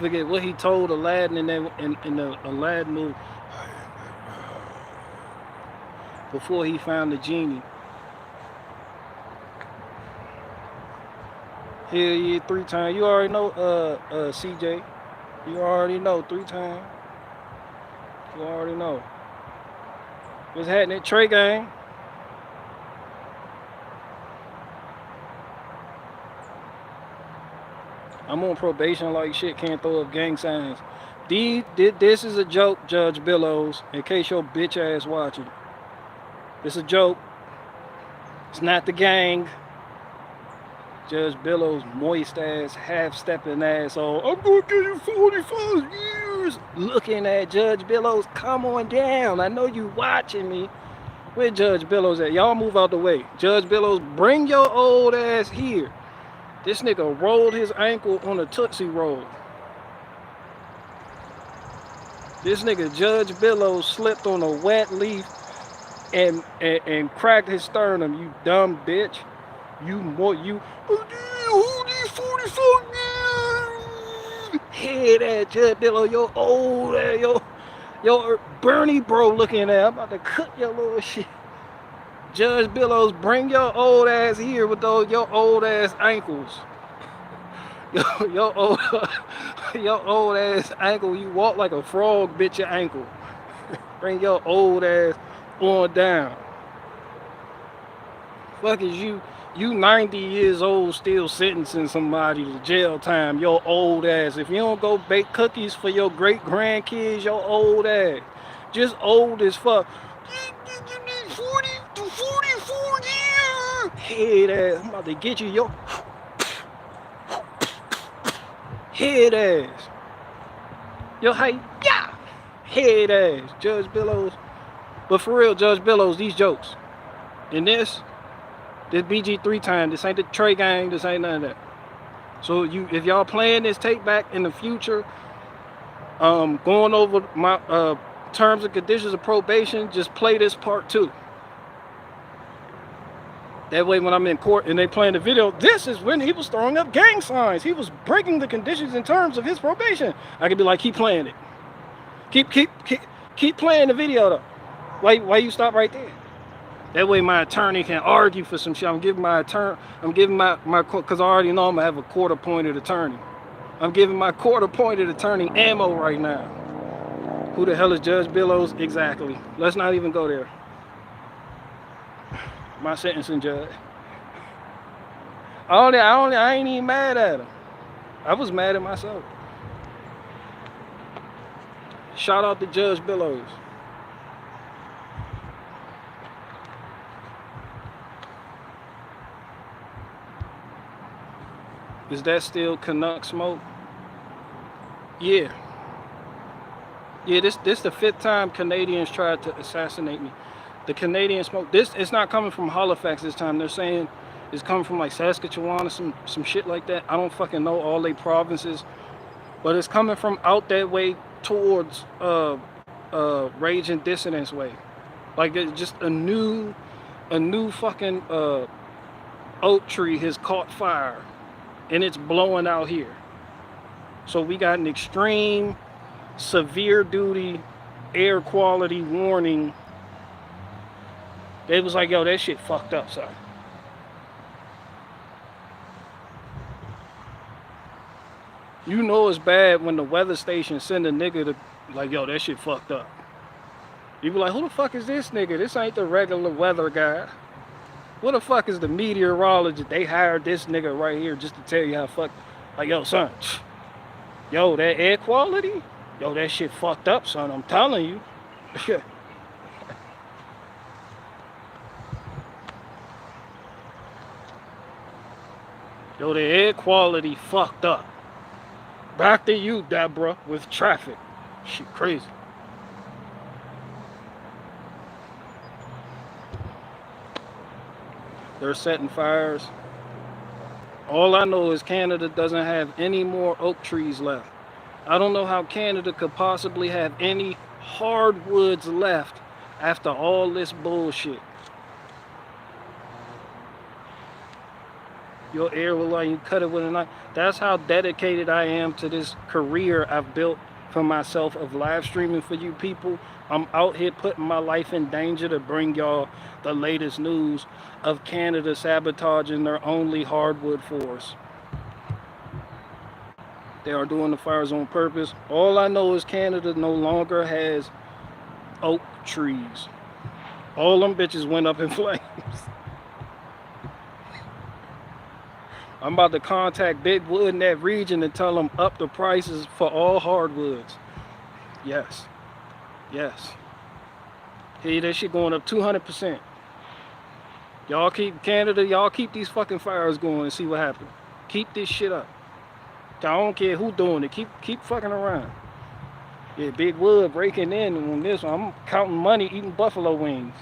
forget what he told Aladdin in the Aladdin movie before he found the genie. Hell yeah, 3 times. You already know, CJ. You already know 3 times. You already know. What's happening? Trey gang. I'm on probation like shit. Can't throw up gang signs. This is a joke, Judge Billows. In case your bitch ass watching. It's a joke. It's not the gang. Judge Billows moist ass, half stepping ass. Oh, I'm gonna give you 45 years. Looking at Judge Billows, come on down. I know you watching me. Where Judge Billows at? Y'all move out the way. Judge Billows, bring your old ass here. This nigga rolled his ankle on a Tootsie Roll. This nigga Judge Billows slipped on a wet leaf and cracked his sternum, you dumb bitch. You 44 years. Hear that, Judge Billows, your old ass, your Bernie bro looking at. I'm about to cut your little shit. Judge Billows, bring your old ass here with your old ass ankles. Your old ass ankle. You walk like a frog, bitch. Your ankle. Bring your old ass on down. Fuck is you? You 90 years old, still sentencing somebody to jail time. Your old ass. If you don't go bake cookies for your great grandkids, your old ass. Just old as fuck. 40 to 44 years. Head ass. I'm about to get you your head ass. Your height, yeah. Head ass. Judge Billows. But for real, Judge Billows, these jokes. And this BG 3 times. This ain't the Trey gang. This ain't none of that. So if y'all playing this take back in the future, going over my terms and conditions of probation, just play this part 2. That way when I'm in court and they playing the video, this is when he was throwing up gang signs. He was breaking the conditions and terms of his probation. I could be like, keep playing it. Keep playing the video though. Why you stop right there? That way my attorney can argue for some shit. I'm giving my because I already know I'm gonna have a court-appointed attorney. I'm giving my court-appointed attorney ammo right now. Who the hell is Judge Billows? Exactly. Let's not even go there. My sentencing judge. I ain't even mad at him. I was mad at myself. Shout out to Judge Billows. Is that still Canuck smoke? Yeah. Yeah, this the 5th time Canadians tried to assassinate me. The Canadian smoke. It's not coming from Halifax this time. They're saying it's coming from like Saskatchewan or some shit like that. I don't fucking know all they provinces, but it's coming from out that way towards Rage and Dissidence way. Like it's just a new fucking oak tree has caught fire, and it's blowing out here. So we got an extreme, severe duty air quality warning. They was like, yo, that shit fucked up, son. You know it's bad when the weather station send a nigga to, like, yo, that shit fucked up. You be like, who the fuck is this nigga? This ain't the regular weather guy. What the fuck is the meteorologist? They hired this nigga right here just to tell you how fuck. Like, yo, son. Yo, that air quality? Yo, that shit fucked up, son. I'm telling you. Yo, the air quality fucked up. Back to you, Deborah, with traffic. Shit crazy. They're setting fires. All I know is Canada doesn't have any more oak trees left. I don't know how Canada could possibly have any hardwoods left after all this bullshit. Your ear will like you cut it with a knife. That's how dedicated I am to this career I've built for myself of live streaming for you people. I'm out here putting my life in danger to bring y'all the latest news of Canada sabotaging their only hardwood forest. They are doing the fires on purpose. All I know is Canada no longer has oak trees. All them bitches went up in flames. I'm about to contact Big Wood in that region and tell them up the prices for all hardwoods. Yes. Yes. Hey, that shit going up 200%. Y'all keep Canada, y'all keep these fucking fires going and see what happens. Keep this shit up. I don't care who doing it. Keep fucking around. Yeah, Big Wood breaking in on this one. I'm counting money, eating buffalo wings.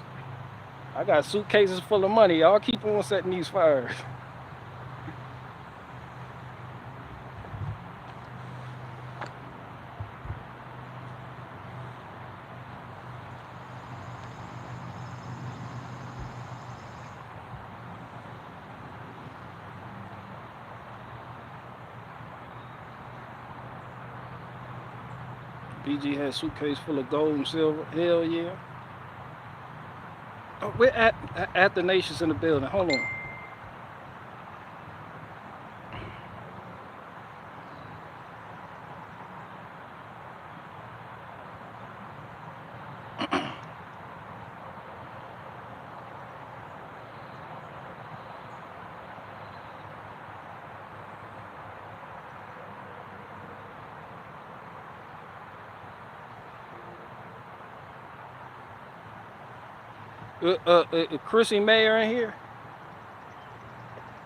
I got suitcases full of money. Y'all keep on setting these fires. BG has suitcase full of gold and silver. Hell yeah. Oh, we're at the nations in the building. Hold on. Chrissy Mayer in here?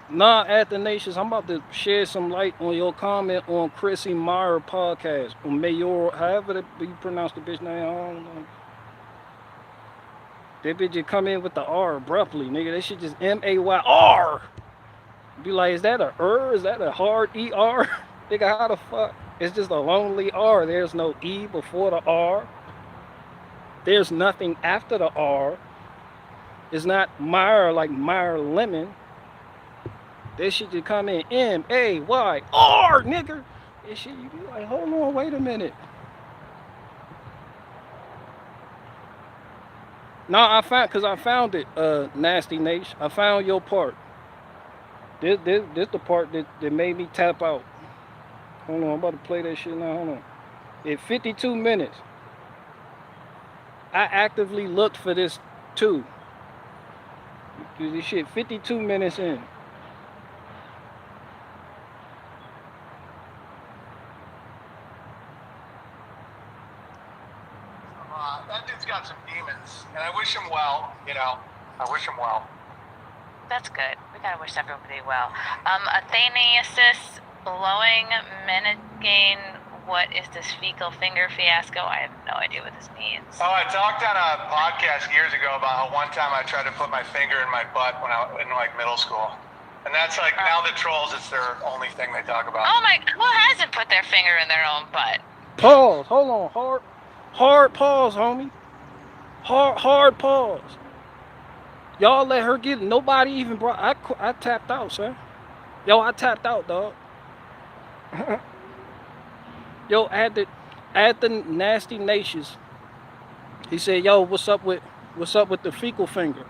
Nah, at the nations. I'm about to shed some light on your comment on Chrissy Meyer podcast. Or Mayor, however you pronounce the bitch name. I don't know. That bitch just come in with the R abruptly, nigga. That shit just M-A-Y-R. Be like, is that a Is that a hard E-R? Nigga, how the fuck? It's just a lonely R. There's no E before the R. There's nothing after the R. It's not Meyer like Meyer Lemon. That shit just come in M-A-Y-R, nigga. That shit, you be like, hold on, wait a minute. No, I found it, Nasty Nation. I found your part. This the part that made me tap out. Hold on, I'm about to play that shit now. Hold on. In 52 minutes, I actively looked for this too. This shit 52 minutes in. That dude's got some demons, and I wish him well, you know. I wish him well. That's good. We gotta wish everybody well. Athanasius blowing Menegain. What is this fecal finger fiasco? I have no idea what this means. Oh, I talked on a podcast years ago about how one time I tried to put my finger in my butt when I was in like middle school. And that's like, now the trolls, it's their only thing they talk about. Oh my, who hasn't put their finger in their own butt? Pause, hold on, hard pause, homie. Hard pause. Y'all let her get it. Nobody even brought, I tapped out, sir. Yo, I tapped out, dog. Yo, at the Nasty Nations, he said, yo, what's up with the fecal finger?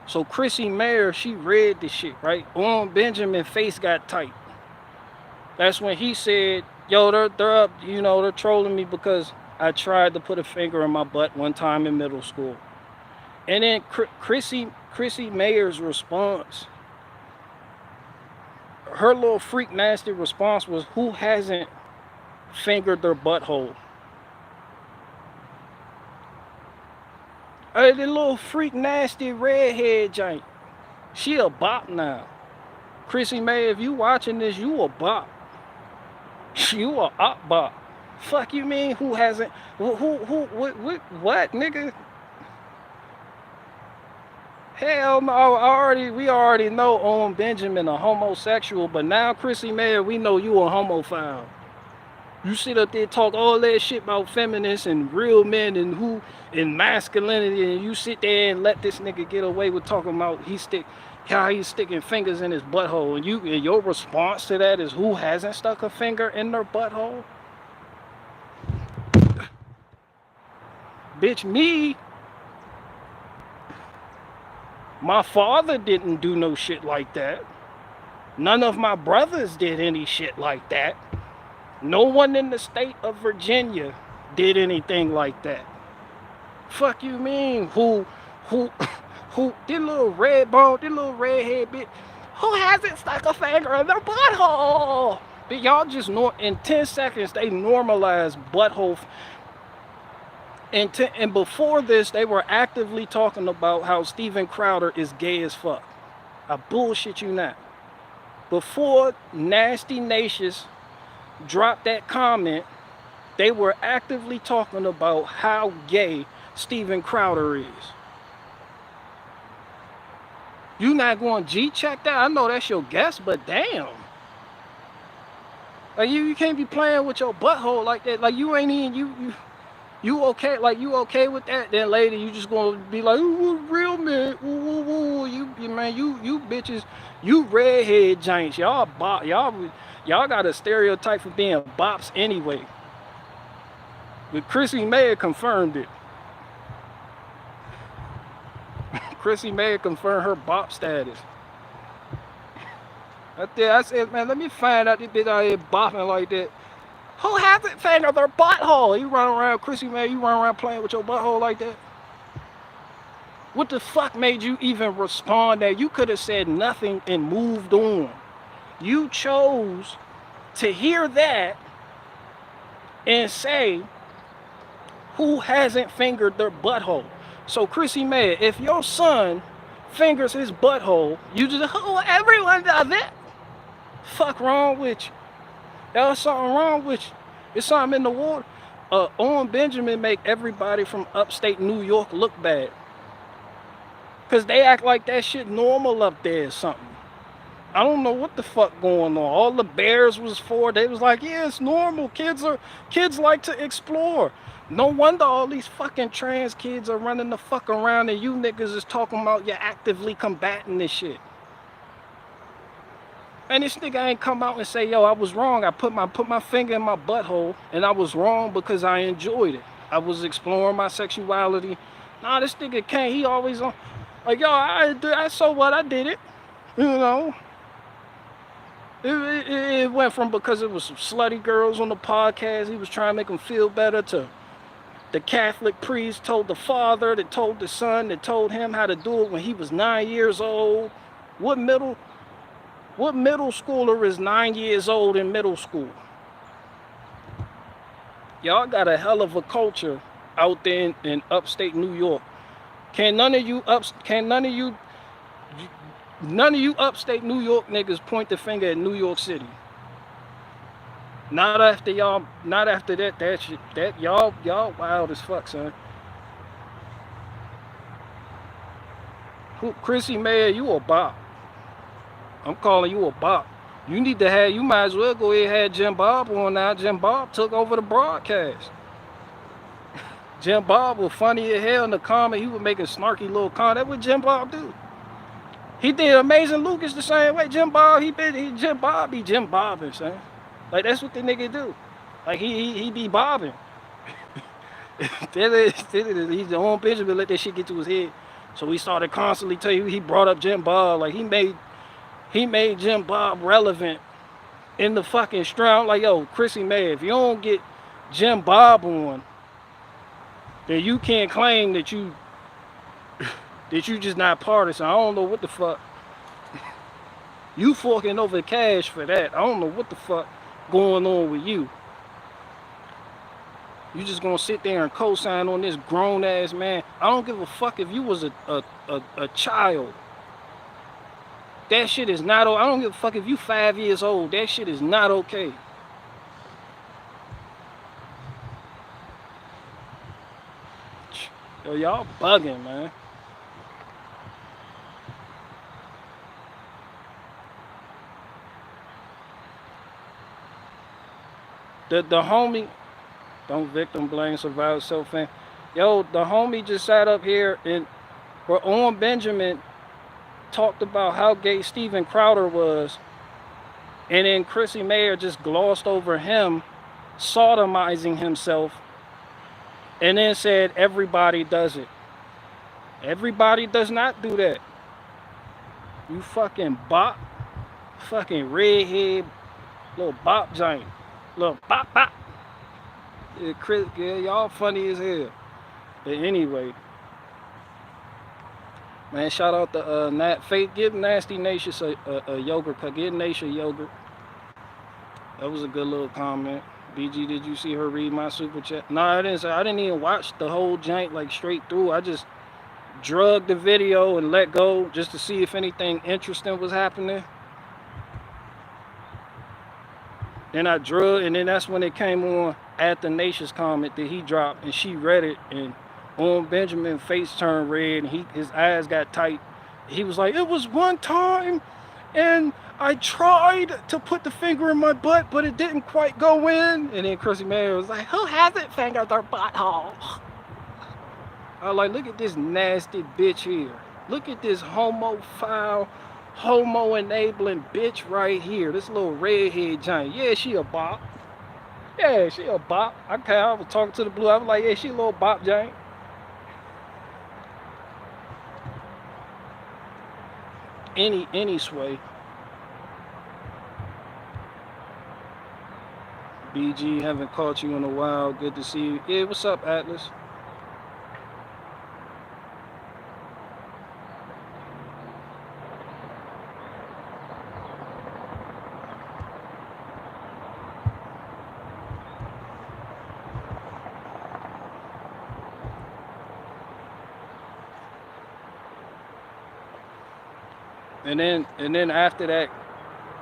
So Chrissy Mayer, she read this shit, right? On Benjamin face got tight. That's when he said, yo, they're up, you know, they're trolling me because I tried to put a finger in my butt one time in middle school. And then Chrissy Mayer's response, her little freak nasty response was, who hasn't fingered their butthole? Hey, the little freak nasty redhead giant. She a bop now. Chrissy May, if you watching this, you a bop. You a op bop. Fuck you mean who hasn't, what, nigga? Hell no, we already know Owen Benjamin a homosexual, but now Chrissy Mayer, we know you a homophile. You sit up there talk all that shit about feminists and real men and masculinity, and you sit there and let this nigga get away with talking about how he's sticking fingers in his butthole, and your response to that is who hasn't stuck a finger in their butthole? Bitch, me. My father didn't do no shit like that. None of my brothers did any shit like that. No one in the state of Virginia did anything like that. Fuck you mean? Who, this little red bone, this little redhead bitch, who hasn't stuck a finger in their butthole? But y'all just know in 10 seconds they normalized butthole. And before this, they were actively talking about how Steven Crowder is gay as fuck. I bullshit you not. Before Nasty Nations dropped that comment, they were actively talking about how gay Steven Crowder is. You not going to G-check that? I know that's your guess, but damn. Like you can't be playing with your butthole like that. Like you ain't even, you okay? Like you okay with that? Then later you just gonna be like, ooh, real man, ooh, you man, you bitches, you redhead giants, y'all got a stereotype for being bops anyway. But Chrissy Mayer confirmed it. Chrissy Mayer confirmed her bop status. I said, man, let me find out this bitch out here bopping like that. Who hasn't fingered their butthole? You run around, Chrissy Mayer, you run around playing with your butthole like that? What the fuck made you even respond that? You could have said nothing and moved on. You chose to hear that and say, who hasn't fingered their butthole? So Chrissy Mayer, if your son fingers his butthole, you just, oh, everyone does it. Fuck wrong with you? There's something wrong with you. It's something in the water. Owen Benjamin make everybody from upstate New York look bad. Because they act like that shit normal up there or something. I don't know what the fuck going on. All the bears was for, they was like, yeah, it's normal. Kids like to explore. No wonder all these fucking trans kids are running the fuck around and you niggas is talking about you're actively combating this shit. And this nigga ain't come out and say, yo, I was wrong. I put my finger in my butthole and I was wrong because I enjoyed it. I was exploring my sexuality. Nah, this nigga can't. He always on, like, yo, I so what? I did it. You know? It went from because it was some slutty girls on the podcast, he was trying to make them feel better, to the Catholic priest told the father, that told the son, that told him how to do it when he was 9 years old. What middle schooler is 9 years old in middle school? Y'all got a hell of a culture out there in upstate New York. None of you upstate New York niggas point the finger at New York City. Not after that shit. That y'all wild as fuck, son. Chrissy Mayer, you a bop. I'm calling you a bop. You might as well go ahead and have Jim Bob on now. Jim Bob took over the broadcast. Jim Bob was funny as hell in the comment. He was making snarky little comments. That's what Jim Bob do. He did Amazing Lucas the same way. Jim Bob be Jim bobbing, son. Like that's what the nigga do. Like he be bobbing. He's the own Benjamin let that shit get to his head. So he started constantly telling you, he brought up Jim Bob. Like he made Jim Bob relevant in the fucking strong. Like, yo, Chrissy Mayer, if you don't get Jim Bob on, then you can't claim that you just not partisan. I don't know what the fuck. You forking over cash for that. I don't know what the fuck going on with you. You just gonna sit there and co-sign on this grown ass man. I don't give a fuck if you was a child. That shit is not. I don't give a fuck if you 5 years old. That shit is not okay. Yo, y'all bugging, man. The homie, don't victim blame, survive self-fan. Yo, the homie just sat up here and for Owen Benjamin talked about how gay Steven Crowder was, and then Chrissy Mayer just glossed over him sodomizing himself, and then said everybody does it. Everybody does not do that. You fucking bop, fucking redhead, little bop giant, little bop bop. Yeah, Chris, yeah, y'all funny as hell. But anyway, man, shout out to Nat. Faith, give Nasty Nation a yogurt. Give Nation yogurt. That was a good little comment. BG, did you see her read my super chat? No, I didn't. I didn't even watch the whole joint like straight through. I just drug the video and let go just to see if anything interesting was happening. Then I drug, and then that's when it came on at the Nation's comment that he dropped, and she read it, and on Benjamin's face turned red, and his eyes got tight. He was like, it was one time, and I tried to put the finger in my butt, but it didn't quite go in. And then Chrissy Mayer was like, who hasn't fingered their butthole? I was like, look at this nasty bitch here. Look at this homophile, homo-enabling bitch right here. This little redhead giant. Yeah, she a bop. Yeah, she a bop. I was talking to the blue. I was like, yeah, she a little bop giant. Any sway. BG, haven't caught you in a while. Good to see you. Yeah, what's up, Atlas? And then after that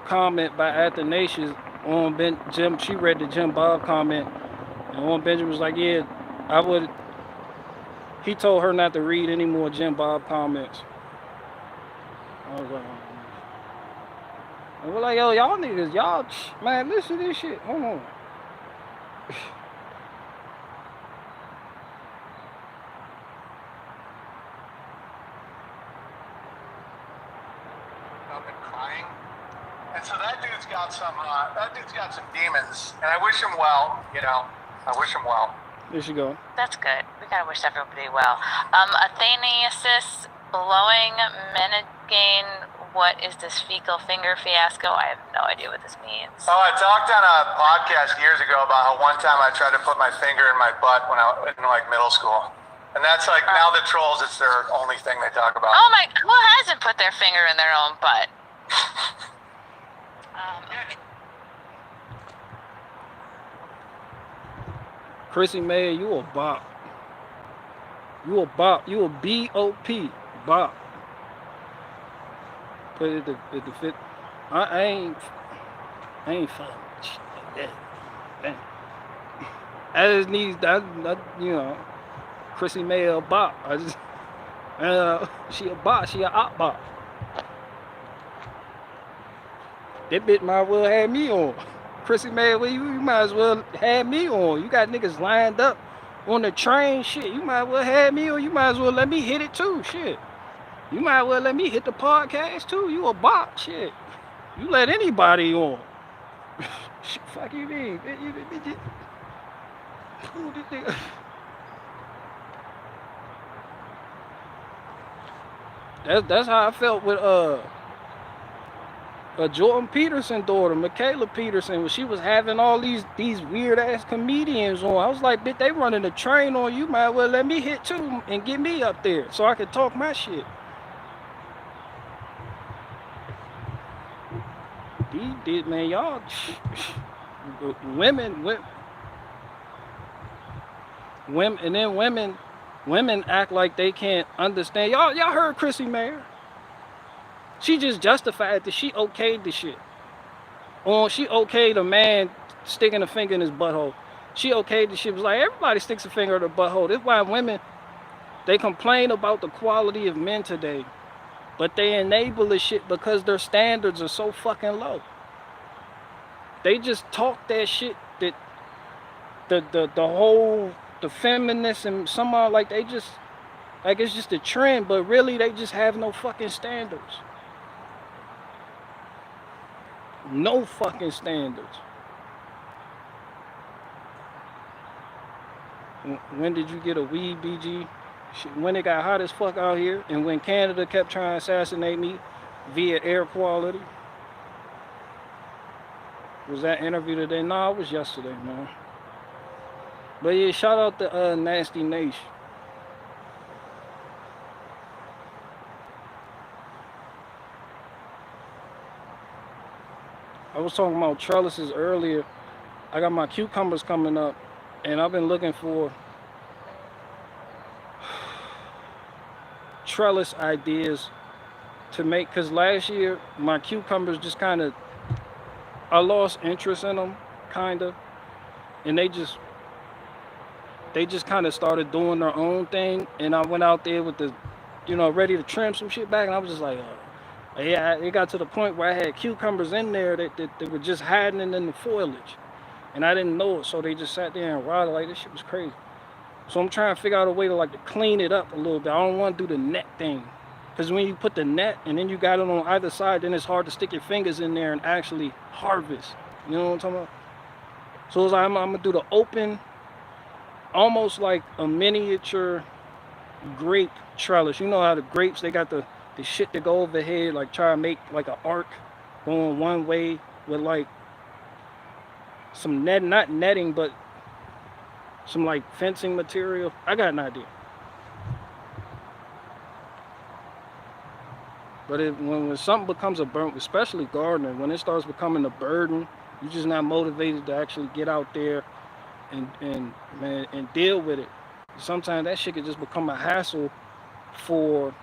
comment by Athanasius on Jim, she read the Jim Bob comment, and on Benjamin was like, yeah, I would. He told her not to read any more Jim Bob comments. I was like, and we're like, yo, y'all niggas, y'all, man, listen to this shit. Hold on. And so that dude's got some demons, and I wish him well. You know, I wish him well. There she go. That's good. We gotta wish everybody well. Athanasius blowing Menagain. What is this fecal finger fiasco? I have no idea what this means. Oh, I talked on a podcast years ago about how one time I tried to put my finger in my butt when I was in like middle school. And that's like, now the trolls, it's their only thing they talk about. Oh my, who hasn't put their finger in their own butt? Chrissy Mayer, you a bop. You a bop. You a B-O-P. Bop. Put it at the fit. I ain't fucking like that. Damn. I just need that, you know, Chrissy Mayer a bop. I just she a bop, she a op bop. That bitch might well have me on. Chrissy Mayer, well, you might as well have me on. You got niggas lined up on the train, shit. You might well have me on. You might as well let me hit it too, shit. You might well let me hit the podcast too. You a bop, shit. You let anybody on. Fuck you mean? That's how I felt with Jordan Peterson's daughter, Michaela Peterson, when she was having all these weird ass comedians on. I was like, bitch, they running a train on you. Might well let me hit too and get me up there so I can talk my shit. These did, man, y'all women, and then women act like they can't understand. Y'all heard Chrissy Mayer? She just justified that she okayed the shit. Or she okayed a man sticking a finger in his butthole. She okayed the shit. It was like, everybody sticks a finger in their butthole. That's why women, they complain about the quality of men today. But they enable the shit because their standards are so fucking low. They just talk that shit that the feminists and somehow like they just Like it's just a trend, but really they just have no fucking standards. No fucking standards. When did you get a weed, BG? When it got hot as fuck out here, and when Canada kept trying to assassinate me via air quality. Was that interview today? No, it was yesterday, man. But yeah, shout out to Nasty Nation. I was talking about trellises earlier. I got my cucumbers coming up, and I've been looking for trellis ideas to make, because last year my cucumbers just kind of, I lost interest in them, kind of, and they just kind of started doing their own thing, and I went out there with the, ready to trim some shit back, and I was just like, yeah, it got to the point where I had cucumbers in there that were just hiding in the foliage, and I didn't know it, so they just sat there and rotted. Like, this shit was crazy. So I'm trying to figure out a way to clean it up a little bit. I don't want to do the net thing, because when you put the net and then you got it on either side, then it's hard to stick your fingers in there and actually harvest. You know what I'm talking about? So it's like, I'm gonna do the open, almost like a miniature grape trellis. You know how the grapes, they got the shit that go overhead, like try to make like an arc going one way with like some net, not netting, but some like fencing material. I got an idea. But when something becomes a burden, especially gardening, when it starts becoming a burden, you're just not motivated to actually get out there and deal with it. Sometimes that shit could just become a hassle for,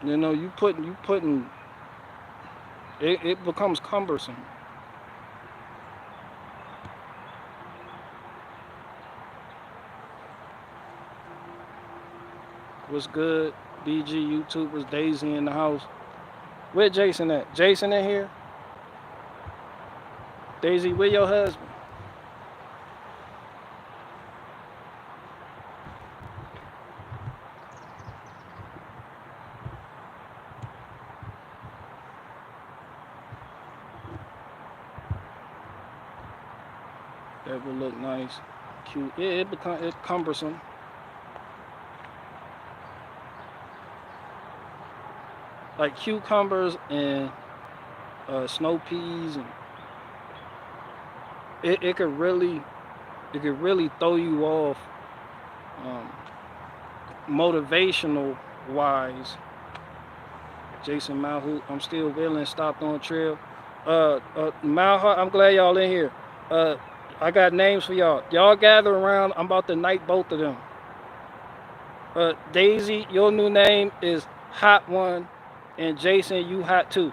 you putting it becomes cumbersome. What's good? BG YouTube, was Daisy in the house. Where Jason at? Jason in here? Daisy, where your husband? That would look nice. Cute. Yeah, it's cumbersome. Like cucumbers and snow peas, and it could really throw you off motivational wise. Jason Malhoot, I'm still willing, stopped on trail. Malhoot, I'm glad y'all in here. I got names for y'all. Y'all gather around, I'm about to knight both of them. Daisy, your new name is Hot One, and Jason, you hot too.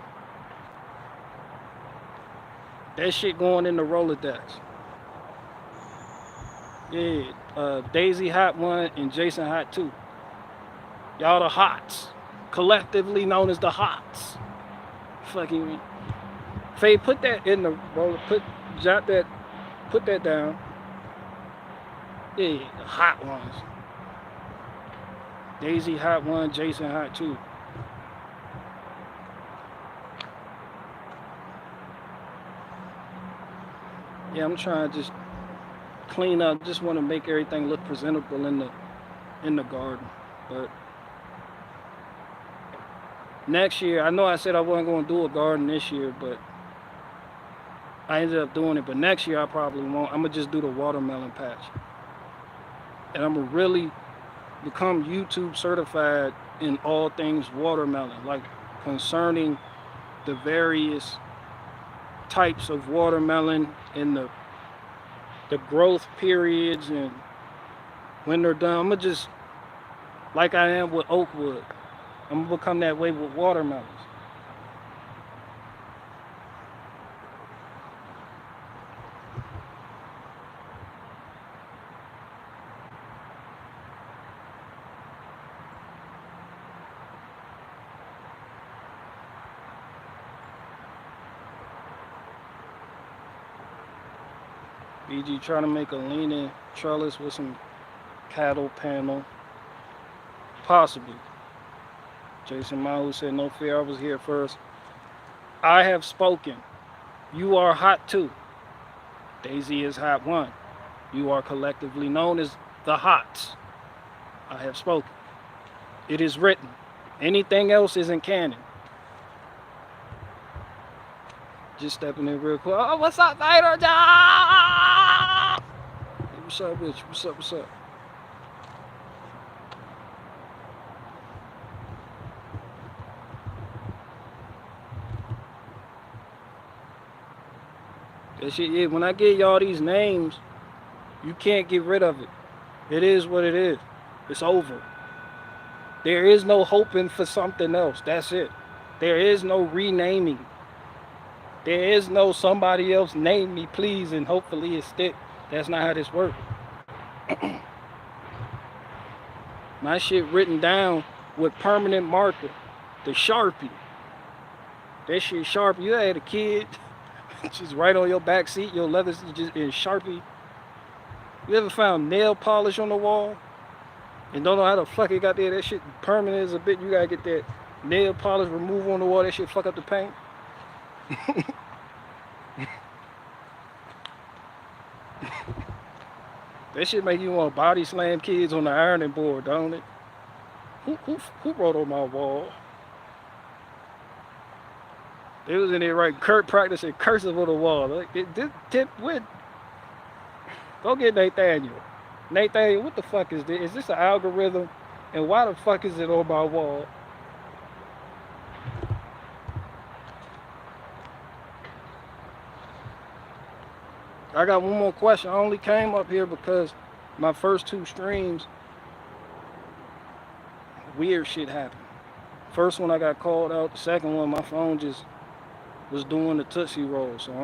That shit going in the Rolodex. Yeah, Daisy Hot One and Jason Hot Two. Y'all the hots, collectively known as the hots. Fucking Faye, put that in the roller. Put that down. Yeah, the hot ones. Daisy Hot One, Jason Hot Two. Yeah, I'm trying to just clean up. Just want to make everything look presentable in the garden. But next year, I know I said I wasn't going to do a garden this year, but I ended up doing it. But next year I probably won't. I'm gonna just do the watermelon patch, and I'm gonna really become YouTube certified in all things watermelon, like concerning the various types of watermelon and the growth periods and when they're done. I'm gonna just, like I am with Oakwood, I'm gonna become that way with watermelons. BG trying to make a leaning trellis with some cattle panel. Possibly. Jason Mahu said, no fear, I was here first. I have spoken. You are hot too. Daisy is hot one. You are collectively known as the Hots. I have spoken. It is written. Anything else isn't canon. Just stepping in real quick. Oh, what's up, Vader? Hey, what's up, bitch? What's up, what's up? That shit, yeah, when I give y'all these names, you can't get rid of it. It is what it is. It's over. There is no hoping for something else. That's it. There is no renaming. There is no somebody else name me, please, and hopefully it stick. That's not how this works. My shit written down with permanent marker. The Sharpie. That shit Sharpie. You had a kid. Just right on your back seat, your leather seat, just in Sharpie. You ever found nail polish on the wall and don't know how the fuck it got there? That shit permanent as a bit. You gotta get that nail polish removal on the wall. That shit fuck up the paint. That shit make you want to body slam kids on the ironing board, don't it? Who wrote on my wall? They was in there writing practicing cursive on the wall. Like, go get Nathaniel. Nathaniel, what the fuck is this? Is this an algorithm? And why the fuck is it on my wall? I got one more question. I only came up here because my first two streams, weird shit happened. First one I got called out. The second one, my phone just was doing the Tootsie Roll. So I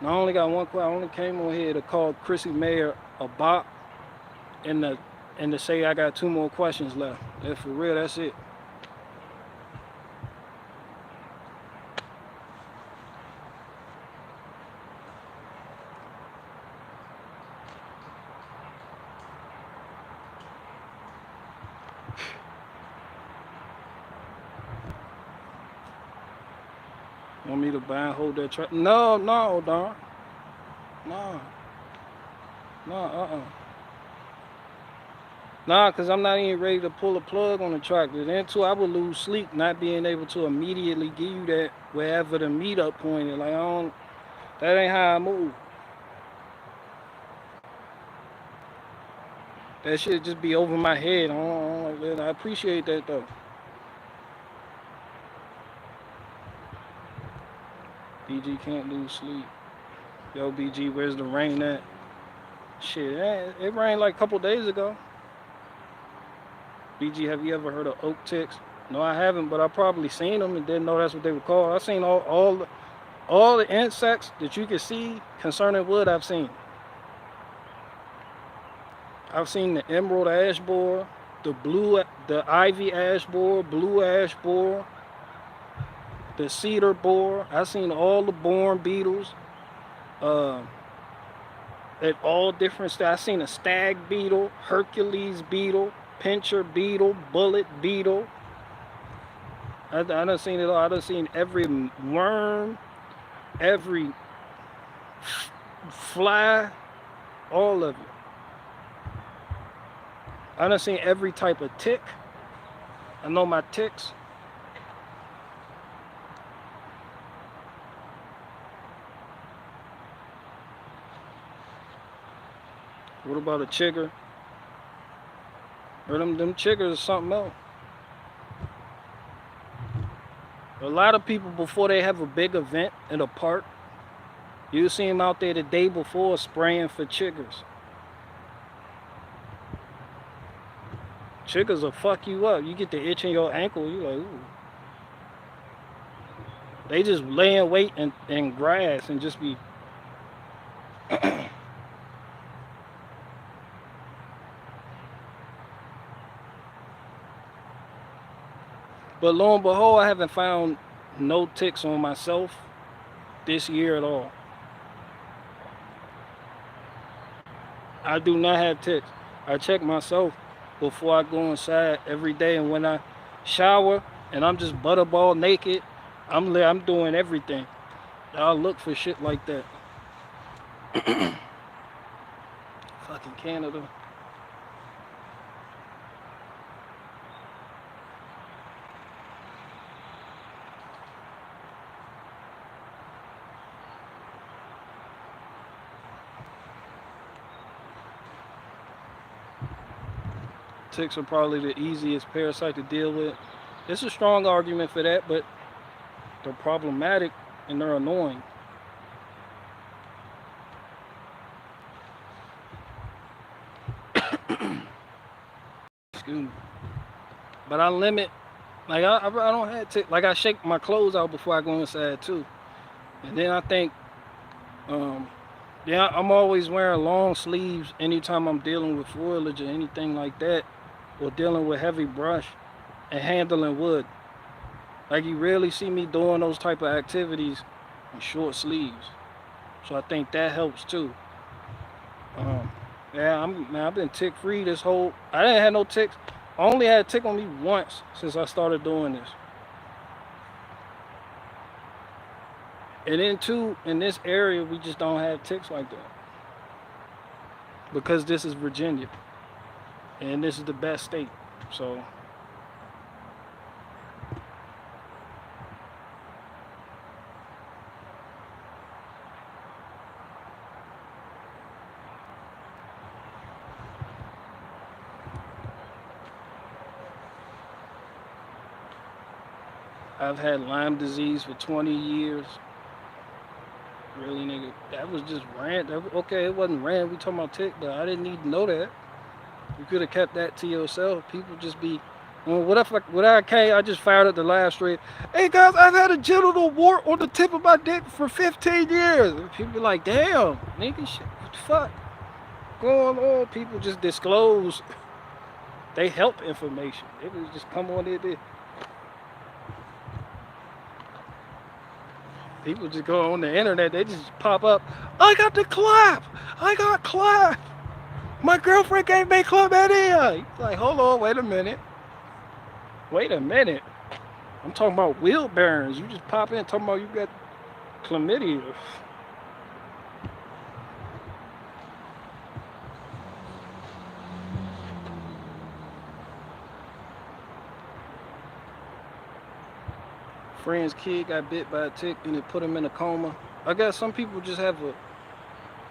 only got one question. I only came on here to call Chrissy Mayer a bot and to say I got two more questions left. And for real, that's it. Want me to buy and hold that track? No, darn. No. Nah, because I'm not even ready to pull a plug on the tractor. Then too, I would lose sleep not being able to immediately give you that wherever the meetup point is. Like, that ain't how I move. That shit just be over my head. I don't like that. I appreciate that though. BG can't lose sleep. Yo, BG, where's the rain at? Shit, it rained like a couple days ago. BG, have you ever heard of oak ticks? No, I haven't, but I probably seen them and didn't know that's what they were called. I've seen all the insects that you can see concerning wood. I've seen. I've seen the emerald ash borer, the ivy ash borer, blue ash borer, the cedar borer. I've seen all the boring beetles at all different styles. I've seen a stag beetle, Hercules beetle, pincher beetle, bullet beetle. I done seen it all. I done seen every worm, every fly, all of it. I done seen every type of tick. I know my ticks. What about a chigger? Or them chiggers or something else. A lot of people, before they have a big event in a park, you see them out there the day before spraying for chiggers. Chiggers will fuck you up. You get the itch in your ankle, you like, ooh. They just lay in wait in grass and just be But lo and behold, I haven't found no ticks on myself this year at all. I do not have ticks. I check myself before I go inside every day, and when I shower and I'm just butterball naked, I'm doing everything. I'll look for shit like that. Fucking Canada. Ticks are probably the easiest parasite to deal with. It's a strong argument for that, but they're problematic and they're annoying. Excuse me. But I limit, like I don't have ticks. Like I shake my clothes out before I go inside too. And then I think, yeah, I'm always wearing long sleeves anytime I'm dealing with foliage or anything like that, or dealing with heavy brush and handling wood. Like you rarely see me doing those type of activities in short sleeves. So I think that helps too. Um, yeah, man, I've been tick free this whole. I didn't have no ticks. I only had a tick on me once since I started doing this. And then too, in this area, we just don't have ticks like that because this is Virginia, and this is the best state. So I've had Lyme disease for 20 years. Really, nigga, that was just rant. Okay, it wasn't rant. We talking about tick, but I didn't need to know that. You could have kept that to yourself. People just be, well, what if I just fired up the live stream. Hey guys, I've had a genital wart on the tip of my dick for 15 years. And people be like, damn, nigga, shit, what the fuck going on? People just disclose they help information. They just come on there. People just go on the internet, they just pop up. I got the clap. I got clap. My girlfriend gave me chlamydia. He's like, hold on, wait a minute. Wait a minute. I'm talking about wheel bearings. You just pop in talking about you got chlamydia. Friend's kid got bit by a tick and it put him in a coma. I guess some people just have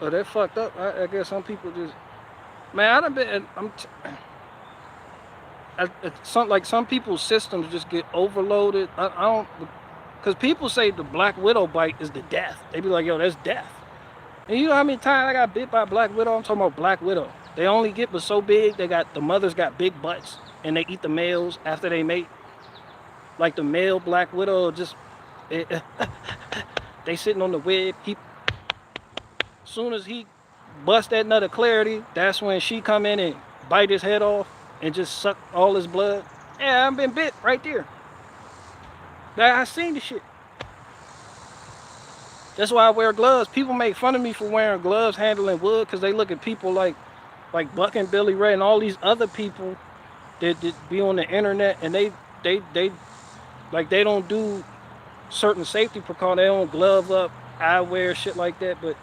they're fucked up. I guess some people just, man, I done been, some people's systems just get overloaded. I don't, because people say the black widow bite is the death. They be like, yo, that's death. And you know how many times I got bit by a black widow? I'm talking about black widow. They only get but so big. The mothers got big butts and they eat the males after they mate. Like the male black widow, just they sitting on the web. Soon as he bust that nut of clarity, that's when she come in and bite his head off and just suck all his blood. Yeah, I've been bit right there. I seen the shit. That's why I wear gloves. People make fun of me for wearing gloves handling wood because they look at people like Buck and Billy Ray and all these other people that be on the internet and they don't do certain safety precautions. They don't glove up, eyewear, shit like that. But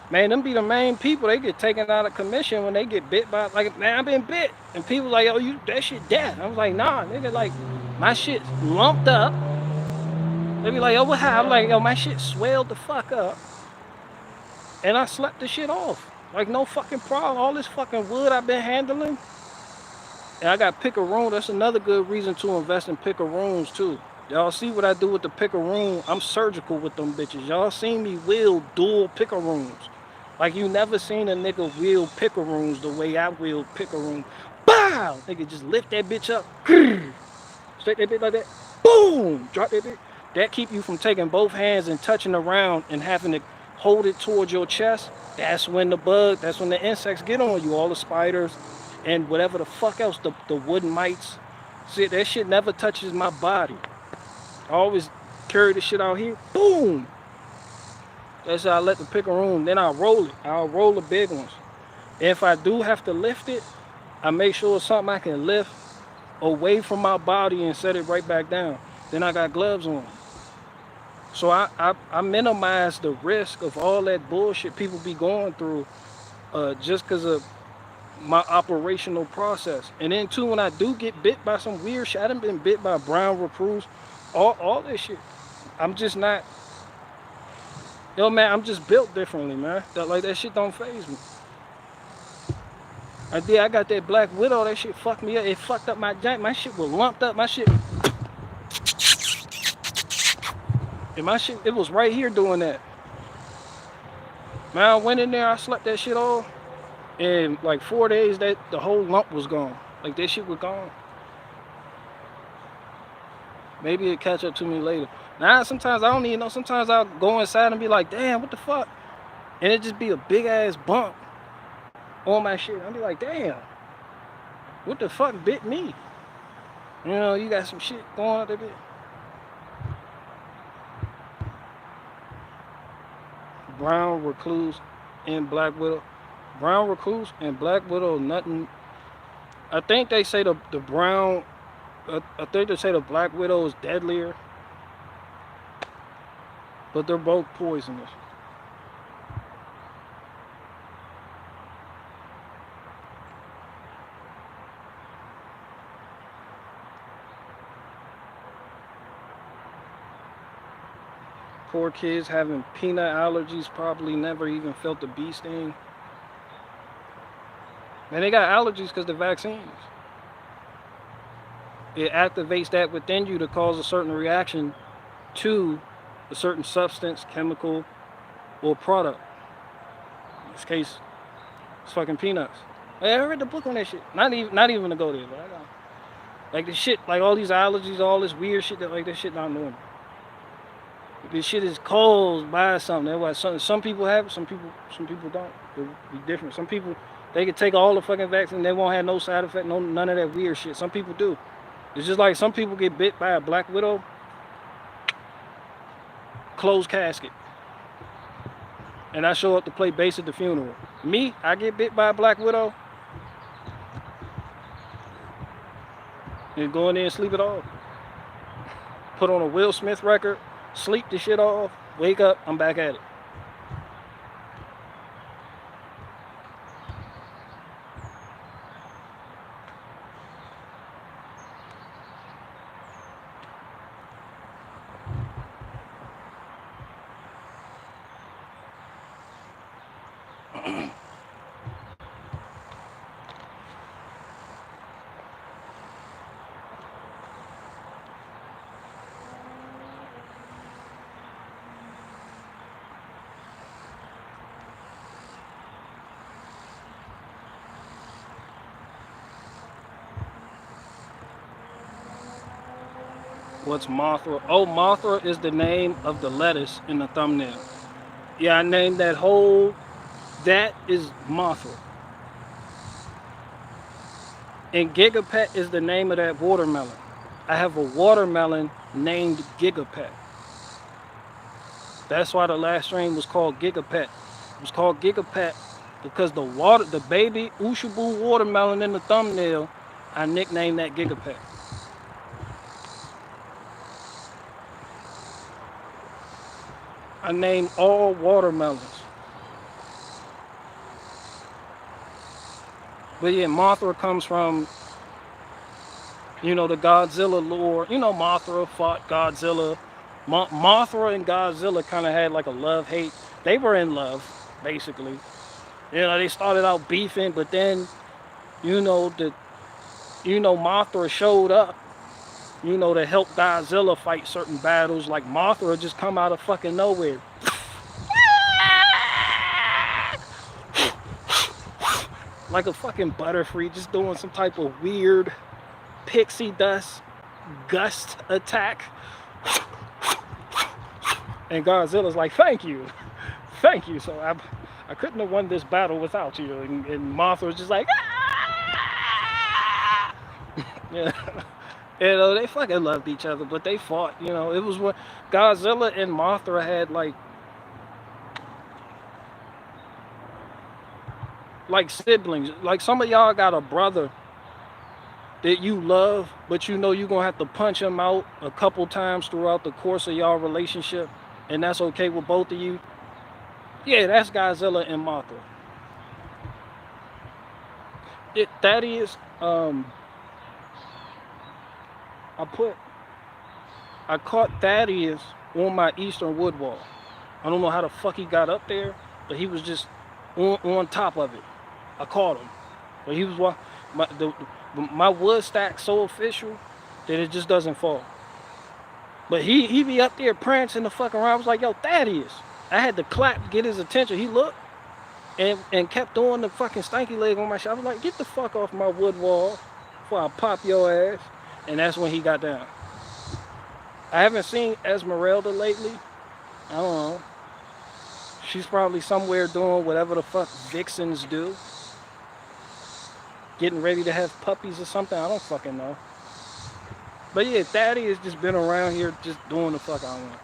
man, them be the main people. They get taken out of commission when they get bit by, like, man, I've been bit. And people like, oh, that shit death. I was like, nah, nigga, like, my shit's lumped up. They be like, oh, what happened? I'm like, yo, my shit swelled the fuck up. And I slept the shit off. Like, no fucking problem. All this fucking wood I've been handling. And I got picaroon. That's another good reason to invest in picaroons too. Y'all see what I do with the picaroon? I'm surgical with them bitches. Y'all seen me wield dual picaroons. Like you never seen a nigga wield picaroons the way I wield picaroon. Bow! Nigga just lift that bitch up. Straight that bitch like that. Boom! Drop that bitch. That keep you from taking both hands and touching around and having to hold it towards your chest. That's when the insects get on you. All the spiders and whatever the fuck else, the wood mites. See, that shit never touches my body. I always carry the shit out here. Boom! That's how I let the picaroon. Then I'll roll it. I'll roll the big ones. If I do have to lift it, I make sure it's something I can lift away from my body and set it right back down. Then I got gloves on. So I minimize the risk of all that bullshit people be going through just because of my operational process. And then too, when I do get bit by some weird shit, I done been bit by brown recruits, all that shit. I'm just not, yo man, I'm just built differently, man. That shit don't faze me. I got that Black Widow, that shit fucked me up. It fucked up my joint. My shit was lumped up. My shit, it was right here doing that. Man, I went in there, I slept that shit off. In like 4 days, that the whole lump was gone. Like that shit was gone. Maybe it'll catch up to me later. Now, sometimes I don't even know. Sometimes I'll go inside and be like, damn, what the fuck? And it just be a big ass bump on my shit. I'll be like, damn, what the fuck bit me? You know, you got some shit going on there. Brown recluse and Black Widow. Brown recluse and Black Widow, nothing. I think they say the brown. I think they say the Black Widow is deadlier, but they're both poisonous. Poor kids having peanut allergies probably never even felt the bee sting. And they got allergies because the vaccines. It activates that within you to cause a certain reaction to a certain substance, chemical, or product. In this case, it's fucking peanuts. Hey, I read the book on that shit. Not even to go there, but I got like the shit, like all these allergies, all this weird shit that this shit not normal. This shit is caused by something. That's why some people have it, some people don't. It'll be different. Some people, they can take all the fucking vaccine, they won't have no side effect, none of that weird shit. Some people do. It's just like some people get bit by a Black Widow, closed casket. And I show up to play bass at the funeral. Me, I get bit by a Black Widow and go in there and sleep it off. Put on a Will Smith record, sleep the shit off, wake up, I'm back at it. What's Mothra? Oh, Mothra is the name of the lettuce in the thumbnail. Yeah, I named that whole, that is Mothra. And Gigapet is the name of that watermelon. I have a watermelon named Gigapet. That's why the last strain was called Gigapet. It was called Gigapet because the baby Ushabu watermelon in the thumbnail, I nicknamed that Gigapet. I name all watermelons. But yeah, Mothra comes from, the Godzilla lore. Mothra fought Godzilla. Mothra and Godzilla kind of had like a love-hate. They were in love, basically. They started out beefing, but then, Mothra showed up, to help Godzilla fight certain battles. Like Mothra just come out of fucking nowhere. Like a fucking Butterfree, just doing some type of weird pixie dust gust attack. And Godzilla's like, thank you. So I couldn't have won this battle without you. And Mothra's just like, ah! Yeah. They fucking loved each other, but they fought. It was when Godzilla and Mothra had like, like siblings. Like some of y'all got a brother that you love, but you know you're gonna have to punch him out a couple times throughout the course of y'all relationship, and that's okay with both of you. Yeah, that's Godzilla and Mothra. That is, I put, I caught Thaddeus on my eastern wood wall. I don't know how the fuck he got up there, but he was just on top of it. I caught him, but he was my wood stack so official that it just doesn't fall. But he be up there prancing the fuck around. I was like, yo, Thaddeus. I had to clap to get his attention. He looked and kept doing the fucking stanky leg on my shit. I was like, get the fuck off my wood wall before I pop your ass. And that's when he got down. I haven't seen Esmeralda lately. I don't know. She's probably somewhere doing whatever the fuck vixens do. Getting ready to have puppies or something. I don't fucking know. But yeah, Thaddeus has just been around here just doing the fuck I want.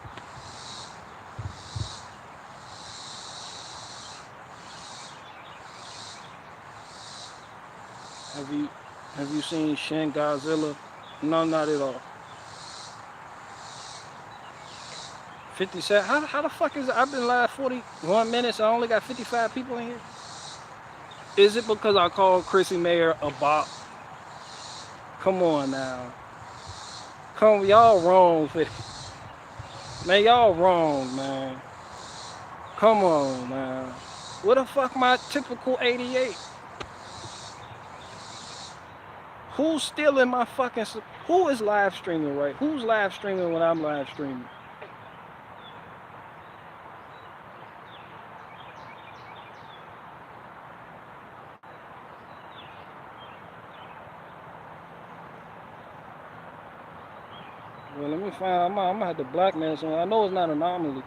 Have you seen Shin Godzilla? No, not at all. 57. How the fuck is it? I've been live 41 minutes. I only got 55 people in here. Is it because I called Chrissy Mayer a bop? Come on now. Come, y'all wrong for it. Man, y'all wrong, man. Come on, man. What the fuck my typical 88? Who's stealing my fucking... Who is live streaming, right? Who's live streaming when I'm live streaming? Well, let me find... I'm gonna have to blackmail someone. I know it's not an anomaly.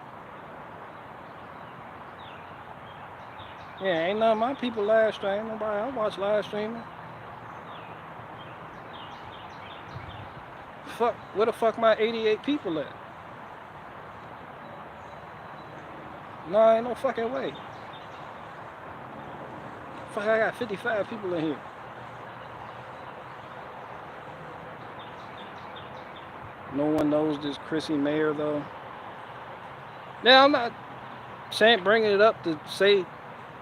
Yeah, ain't none of my people live streaming. Nobody I watch live streaming. Fuck, where the fuck my 88 people at? No, ain't no fucking way. Fuck, I got 55 people in here. No one knows this Chrissy Mayer though. Now I'm not saying bringing it up to say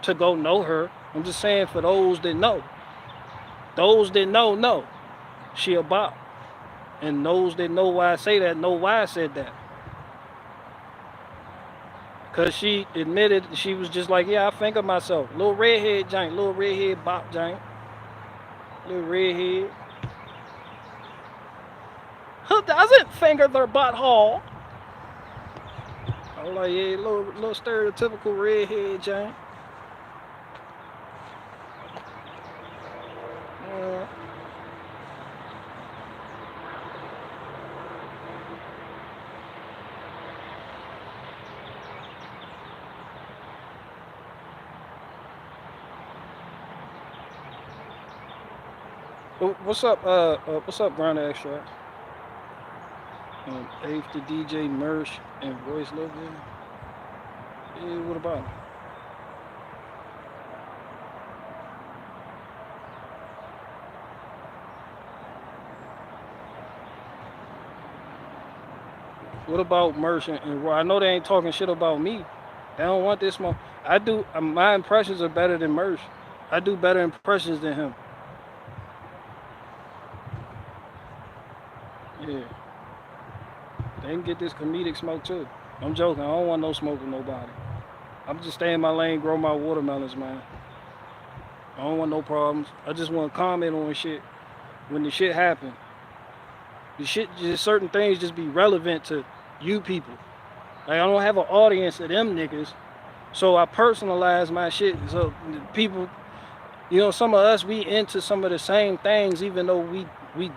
to go know her. I'm just saying for those that know. Those that know. She a bop. And those that know why I say that know why I said that. Cause she admitted she was just like, yeah, I think of myself. Little redhead giant, little redhead bop giant. Little redhead. Who doesn't finger their butthole? I was like, yeah, little stereotypical redhead giant. What's up, Ground Extract? Eighth to DJ Mersh and Royce Logan. Yeah, what about him? What about Mersh and Roy? I know they ain't talking shit about me. They don't want this more. I do. My impressions are better than Mersh. I do better impressions than him. Yeah. They can get this comedic smoke too. I'm joking. I don't want no smoke with nobody. I'm just stay in my lane, grow my watermelons, man. I don't want no problems. I just want to comment on shit when the shit happen. The shit, just certain things just be relevant to you people. Like I don't have an audience of them niggas, so I personalize my shit. So people, you know, some of us, we into some of the same things, even though we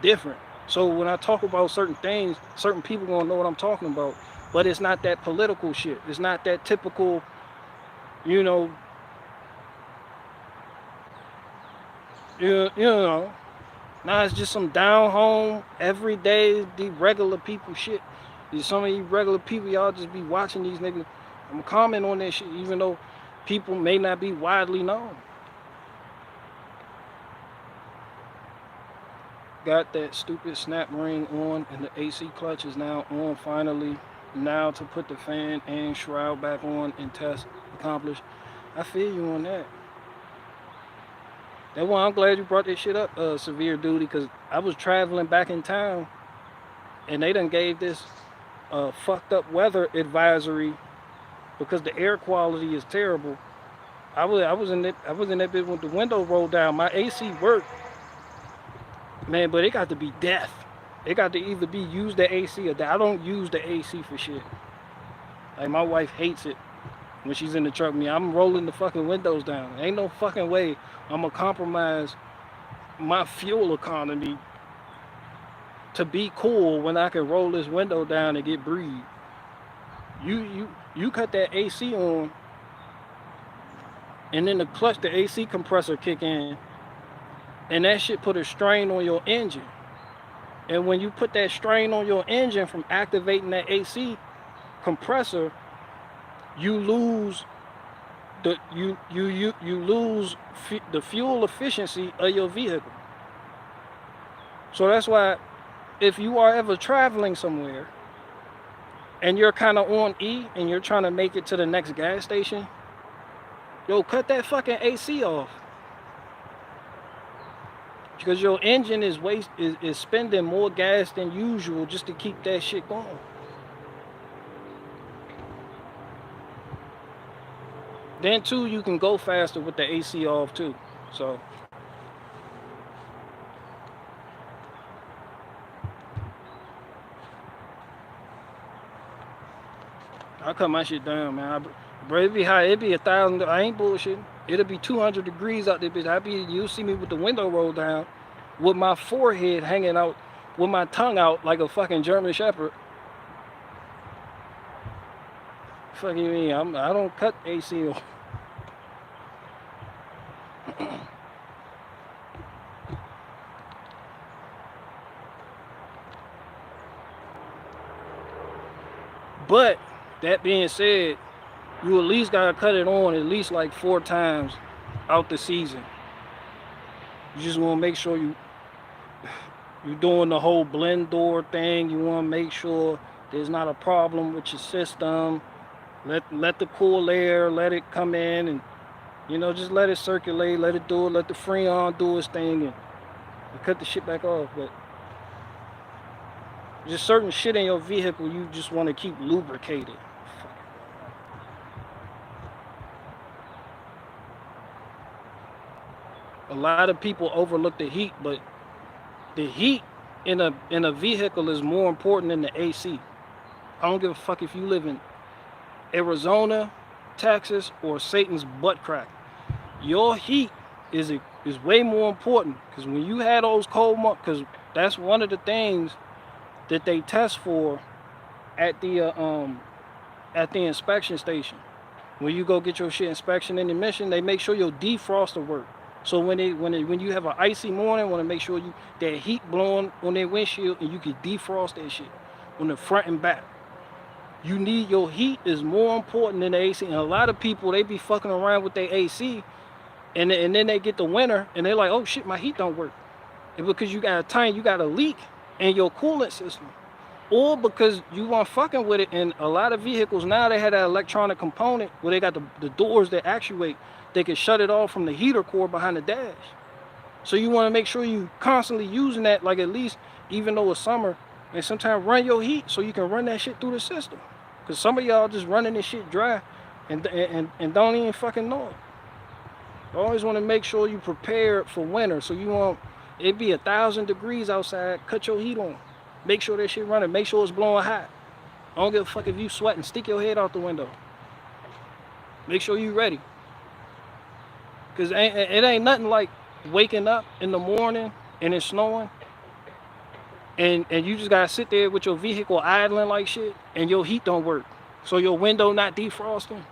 different. So when I talk about certain things, certain people gonna know what I'm talking about. But it's not that political shit. It's not that typical, you know, now it's just some down home, everyday, the regular people shit. Some of you regular people, y'all just be watching these niggas. I'm commenting on that shit, even though people may not be widely known. got that stupid snap ring on, and the AC clutch is now on finally. Now to put the fan and shroud back on and test accomplished. I feel you on that. That's why I'm glad you brought this shit up, severe duty, because I was traveling back in town and they done gave this fucked up weather advisory because the air quality is terrible. I was in that bit with the window rolled down. My AC worked, man, but it got to be death. It got to either be use the AC or die. I don't use the AC for shit. Like my wife hates it when she's in the truck with me. I'm rolling the fucking windows down. Ain't no fucking way I'm gonna compromise my fuel economy to be cool when I can roll this window down and get breathe. You cut that AC on, and then the clutch, the AC compressor kick in, and that shit put a strain on your engine. And when you put that strain on your engine from activating that AC compressor, you lose the fuel efficiency of your vehicle. So that's why if you are ever traveling somewhere and you're kind of on E and you're trying to make it to the next gas station, yo, cut that fucking AC off. Because your engine is spending more gas than usual just to keep that shit going. Then too, you can go faster with the AC off too. So I cut my shit down, man. Bro, it be high. It be 1,000. I ain't bullshitting. It'll be 200 degrees out there, bitch. You'll see me with the window rolled down, with my forehead hanging out, with my tongue out like a fucking German Shepherd. Fuck you mean? I don't cut AC off. But that being said, you at least gotta cut it on at least like 4 times out the season. You just wanna make sure you're doing the whole blend door thing. You wanna make sure there's not a problem with your system. Let the cool air, let it come in, and just let it circulate, let it do it, let the Freon do its thing, and cut the shit back off. But just certain shit in your vehicle you just want to keep lubricated. A lot of people overlook the heat, but the heat in a vehicle is more important than the AC. I don't give a fuck if you live in Arizona, Texas, or Satan's butt crack. Your heat is way more important, because when you had those cold months, because that's one of the things that they test for at the inspection station. When you go get your shit inspection and emission, they make sure your defroster work. So when you have an icy morning, want to make sure that heat blowing on their windshield and you can defrost that shit on the front and back. You need your heat is more important than the AC. And a lot of people, they be fucking around with their AC, and then they get the winter and they're like, oh shit, my heat don't work. And because you got a leak in your coolant system, or because you weren't fucking with it. And a lot of vehicles now, they had that electronic component where they got the doors that actuate. They can shut it off from the heater core behind the dash. So you want to make sure you constantly using that, like at least, even though it's summer, and sometimes run your heat so you can run that shit through the system. Because some of y'all just running this shit dry and don't even fucking know it. You always want to make sure you prepared for winter. So you want it be 1,000 degrees outside, cut your heat on. Make sure that shit running. Make sure it's blowing hot. I don't give a fuck if you sweating. Stick your head out the window. Make sure you ready. Because it ain't nothing like waking up in the morning and it's snowing. And you just got to sit there with your vehicle idling like shit and your heat don't work. So your window not defrosting.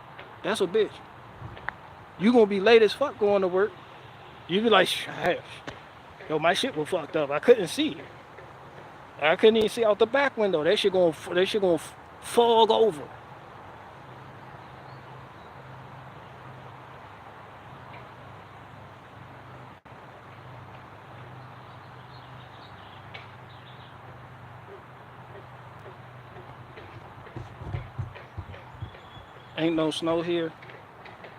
That's a bitch. You going to be late as fuck going to work. You be like, yo, my shit was fucked up. I couldn't see it. I couldn't even see out the back window. That shit gonna fog over. ain't no snow here.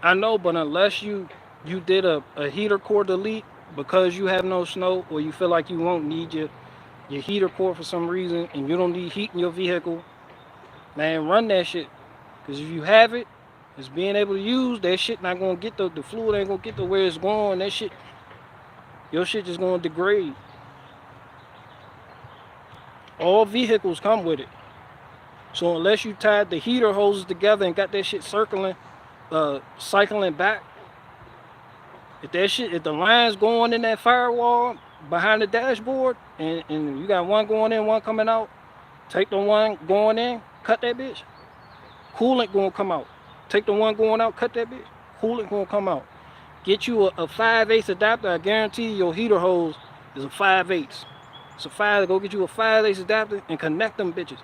I know, but unless you did a heater core delete because you have no snow, or you feel like you won't need your heater core for some reason, and you don't need heat in your vehicle, man, run that shit. Because if you have it, it's being able to use that shit. Not gonna get the fluid ain't gonna get to where it's going. That shit, your shit just gonna degrade. All vehicles come with it. So unless you tied the heater hoses together and got that shit cycling back, if the line's going in that firewall behind the dashboard, and you got one going in, one coming out, take the one going in, cut that bitch. Coolant gonna come out. Take the one going out, cut that bitch. Coolant gonna come out. Get you a 5/8 adapter. I guarantee your heater hose is a 5/8. It's a 5. Go get you a 5/8 adapter and connect them bitches.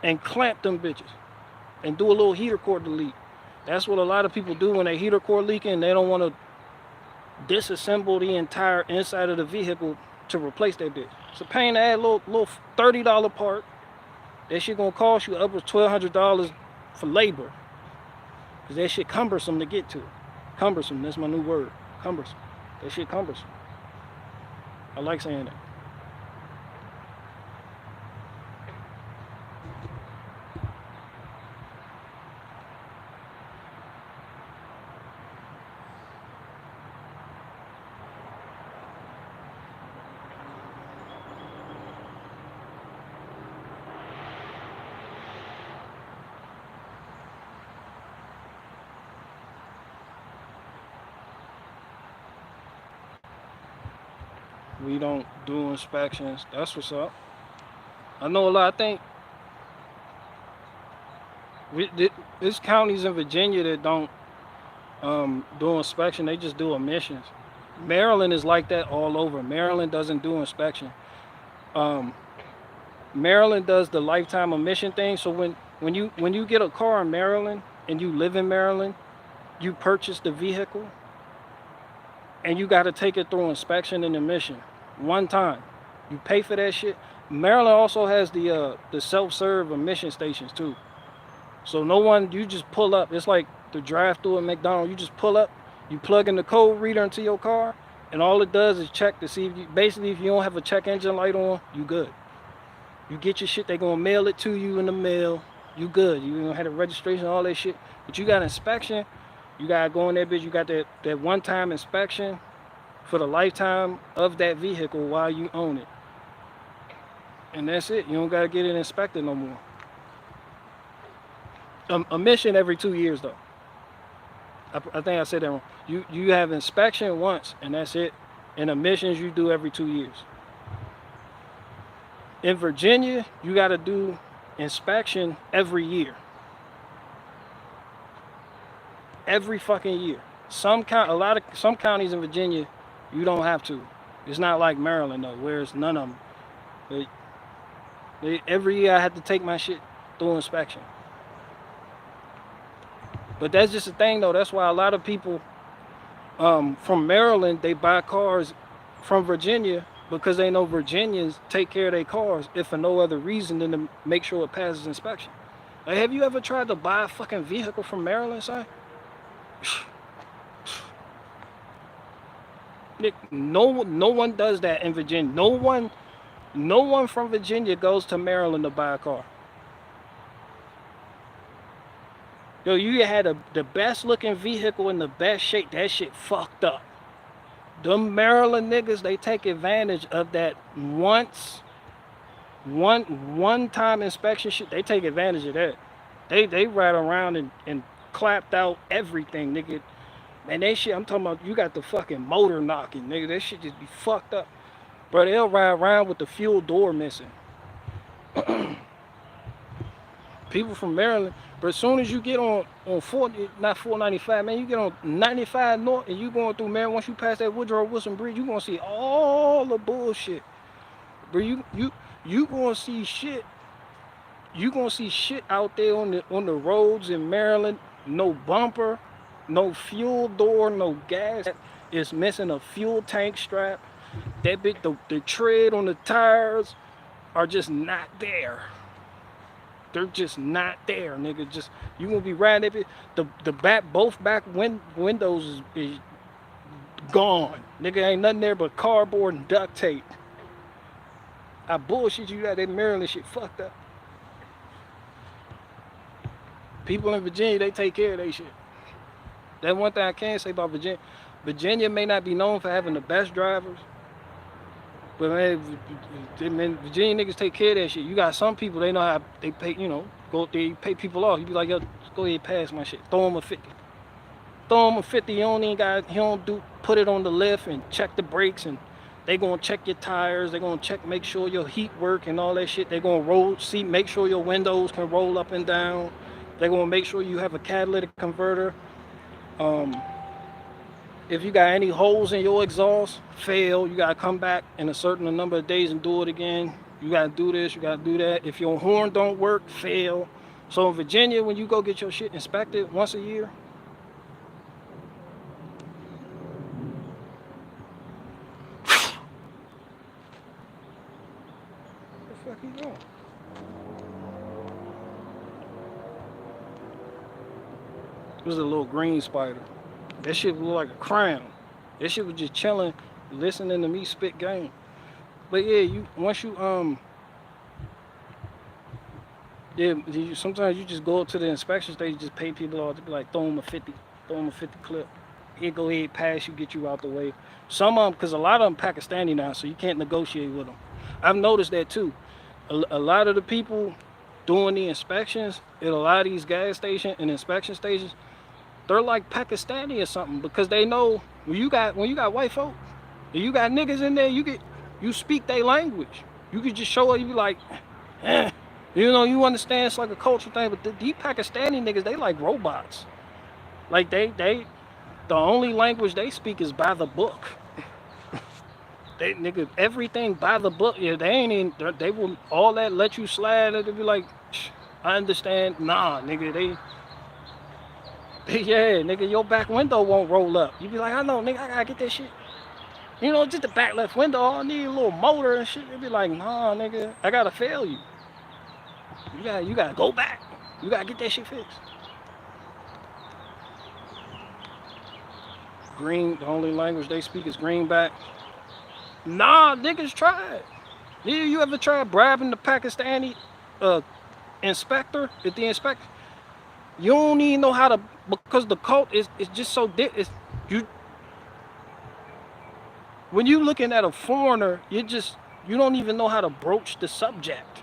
And clamp them bitches. And do a little heater core delete. That's what a lot of people do when they heater core leaking. They don't want to disassemble the entire inside of the vehicle to replace that bitch. It's a pain to add little $30 part. That shit gonna cost you upwards $1,200 for labor. Cause that shit cumbersome to get to. Cumbersome, that's my new word. Cumbersome. That shit cumbersome. I like saying that. We don't do inspections. That's what's up. I know a lot. I think there's counties in Virginia that don't do inspection. They just do emissions. Maryland is like that all over. Maryland doesn't do inspection. Maryland does the lifetime emission thing. So when you get a car in Maryland and you live in Maryland, you purchase the vehicle and you got to take it through inspection and emission one time. You pay for that shit. Maryland also has the self-serve emission stations too. So no one, you just pull up. It's like the drive-through at McDonald's. You just pull up, you plug in the code reader into your car, and all it does is check to see if you, basically if you don't have a check engine light on, you good. You get your shit, they gonna mail it to you in the mail. You good. You don't have the registration, all that shit. But you got inspection. You gotta go in there, bitch. You got that one-time inspection for the lifetime of that vehicle while you own it. And that's it. You don't gotta get it inspected no more. Emission every 2 years though. I think I said that wrong. You have inspection once and that's it. And emissions you do every 2 years. In Virginia, you gotta do inspection every year. Every fucking year. Some counties in Virginia, you don't have to. It's not like Maryland though, where it's none of them. Every year I had to take my shit through inspection. But that's just a thing though. That's why a lot of people from Maryland, they buy cars from Virginia because they know Virginians take care of their cars if for no other reason than to make sure it passes inspection. Like, have you ever tried to buy a fucking vehicle from Maryland, son? Nick, no one does that in Virginia. No one from Virginia goes to Maryland to buy a car. Yo, you had the best looking vehicle in the best shape. That shit fucked up. Them Maryland niggas, they take advantage of that one time inspection shit. They take advantage of that. They ride around and clapped out everything, nigga. Man, that shit, I'm talking about, you got the fucking motor knocking, nigga. That shit just be fucked up. Bro, they'll ride around with the fuel door missing. People from Maryland, but as soon as you get on 495, man, you get on 95 North and you going through Maryland, once you pass that Woodrow Wilson Bridge, you gonna see all the bullshit. Bro, you gonna see shit. You gonna see shit out there on the roads in Maryland. No bumper, no fuel door, no gas. It's missing a fuel tank strap. That bit, the tread on the tires are just not there. They're just not there, nigga. Just you gonna be riding it. Both back windows is gone. Nigga ain't nothing there but cardboard and duct tape. I bullshit you that Maryland shit fucked up. People in Virginia, they take care of their shit. That one thing I can say about Virginia. Virginia may not be known for having the best drivers, but man, Virginia niggas take care of that shit. You got some people, they know how they pay, they pay people off. You be like, yo, just go ahead, pass my shit. Throw him a 50. Throw him a 50. He don't put it on the lift and check the brakes, and they gonna check your tires. They gonna make sure your heat work and all that shit. They gonna make sure your windows can roll up and down. They're gonna make sure you have a catalytic converter. If you got any holes in your exhaust, fail. You gotta come back in a certain number of days and do it again. You gotta do this, you gotta do that. If your horn don't work, fail. So in Virginia, when you go get your shit inspected once a year, what the fuck you doing? This is a little green spider. That shit look like a crown. That shit was just chilling, listening to me spit game. But yeah, sometimes you just go up to the inspection stage, just pay people off to be like, throw them a 50 clip. He'll go ahead, pass you, get you out the way. Some of them, because a lot of them Pakistani now, so you can't negotiate with them. I've noticed that too. A lot of the people doing the inspections at a lot of these gas stations and inspection stations, they're like Pakistani or something, because they know when you got white folk and you got niggas in there, you speak their language. You could just show up, you be like, you understand it's like a cultural thing, but these Pakistani niggas, they like robots. Like the only language they speak is by the book. They nigga everything by the book. Yeah, they will all that let you slide. They'll be like, I understand. Nah, nigga, yeah, nigga, your back window won't roll up. You be like, I know, nigga, I gotta get that shit. Just the back left window, I need a little motor and shit. They be like, nah, nigga, I gotta fail you. You gotta go back. You gotta get that shit fixed. Green, the only language they speak is greenback. Nah, niggas try it. You ever tried bribing the Pakistani inspector at the inspection? You don't even know how to, because the cult is just so when you looking at a foreigner, you don't even know how to broach the subject.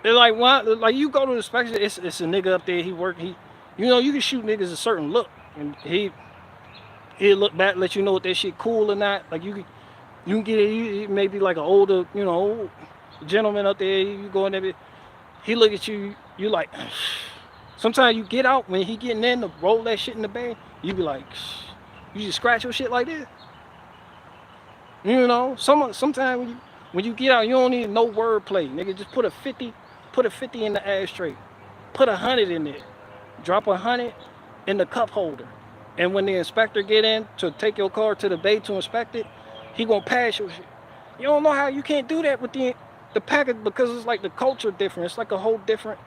They're like, what? Like you go to the inspection, it's a nigga up there, you can shoot niggas a certain look, and he'll look back, let you know if that shit cool or not. Like you can get it, maybe like an older, old gentleman up there, you go in there, he look at you, you like, sometimes you get out, when he getting in to roll that shit in the bag, you be like, you just scratch your shit like this. Sometimes when you get out, you don't need no wordplay, nigga. Just put a 50 in the ashtray, put 100 in there, drop 100 in the cup holder, and when the inspector get in to take your car to the bay to inspect it, he gonna pass your shit. You don't know how you can't do that with the package, because it's like the culture different. It's like a whole different.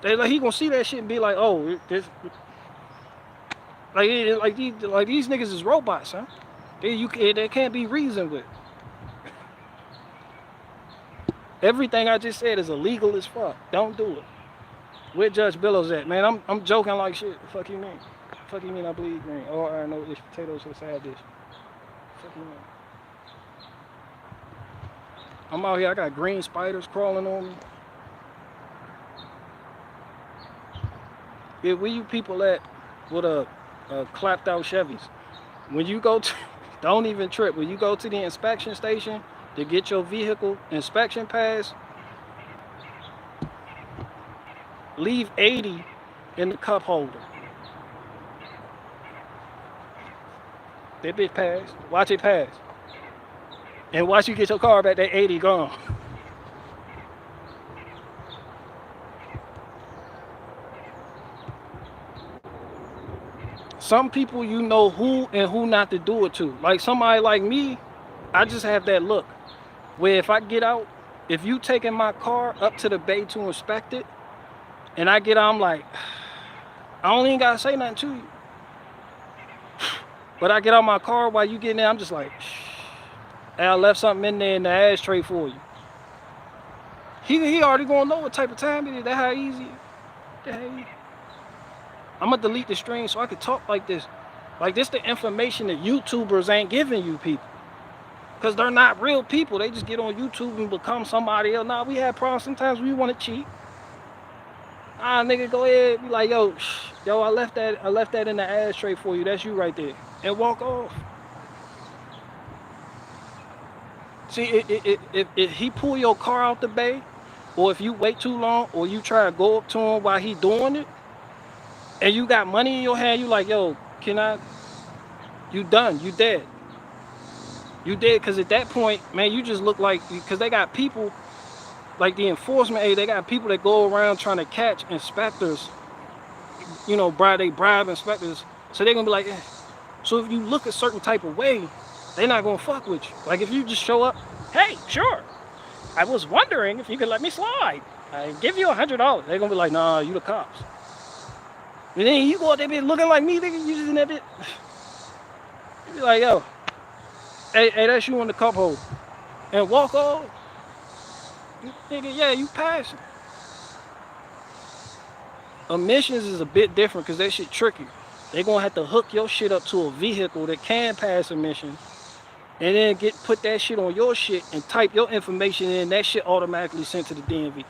He gonna see that shit and be like, oh, these niggas is robots, huh? They can't be reasoned with. Everything I just said is illegal as fuck. Don't do it. Where Judge Billows at, man? I'm joking like shit. Fuck you mean? Fuck you mean I bleed green? Or I know it's potatoes for the side dish. Fuck you mean? I'm out here. I got green spiders crawling on me. Yeah, where you people at with a clapped out Chevys? When you go to, don't even trip. When you go to the inspection station to get your vehicle inspection pass, leave 80 in the cup holder. That bitch pass. Watch it pass. And watch you get your car back, that 80 gone. Some people, you know who and who not to do it to. Like somebody like me, I just have that look where if I get out if you taking my car up to the bay to inspect it, and I get out, I'm like, I don't even gotta say nothing to you. But I get out my car while you getting there, I'm just like, hey, I left something in there in the ashtray for you. He already gonna know what type of time it is. That's how easy. I'm gonna delete the stream so I can talk like this. Like this the information that YouTubers ain't giving you people. Cause they're not real people. They just get on YouTube and become somebody else. Nah, we have problems. Sometimes we want to cheat. Nigga, go ahead. Be like, yo, I left that in the ashtray for you. That's you right there. And walk off. See, if he pull your car out the bay, or if you wait too long, or you try to go up to him while he doing it, and you got money in your hand, you like, yo, can I? You done. You dead. You dead. Because at that point, man, you just look like, because they got people, like the enforcement aid, they got people that go around trying to catch inspectors, you know, they bribe inspectors. So they're going to be like, eh. So if you look a certain type of way, they're not going to fuck with you. Like if you just show up, hey, sure, I was wondering if you could let me slide. I give you $100. They're going to be like, nah, you the cops. And then you go out there be looking like me, nigga, you just in that bit. You be like, yo, hey, that's you on the cup holder. And walk off. Nigga, yeah, you passing. Emissions is a bit different because that shit tricky. They're gonna have to hook your shit up to a vehicle that can pass emissions, and then put that shit on your shit and type your information in. That shit automatically sent to the DMV,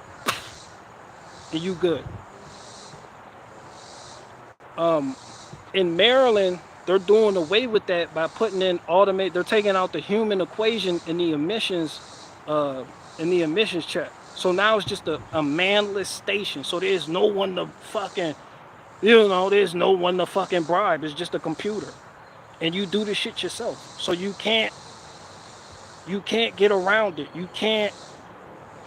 and you good. In Maryland, they're doing away with that by putting in automate. They're taking out the human equation in the emissions check. So now it's just a manless station. So there's no one to fucking, there's no one to fucking bribe. It's just a computer. And you do the shit yourself. So you can't get around it. You can't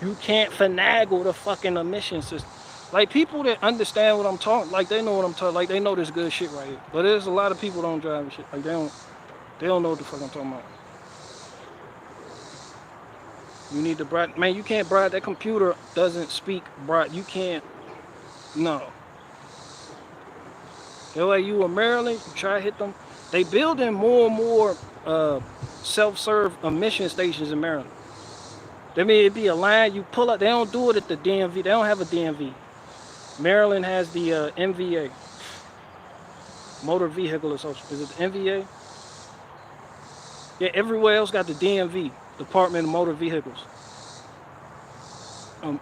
finagle the fucking emission system. Like people that understand what I'm talking, like they know what I'm talking, like they know this good shit right here. But there's a lot of people don't drive and shit. Like they don't know what the fuck I'm talking about. You need to bribe, man, you can't bribe, that computer doesn't speak bribe. You can't, no. They're like you in Maryland, you try to hit them. They building more and more self-serve emission stations in Maryland. I mean, it'd be a line, you pull up, they don't do it at the DMV, they don't have a DMV. Maryland has the MVA, Motor Vehicle Association. Is it the MVA? Yeah, everywhere else got the DMV, Department of Motor Vehicles.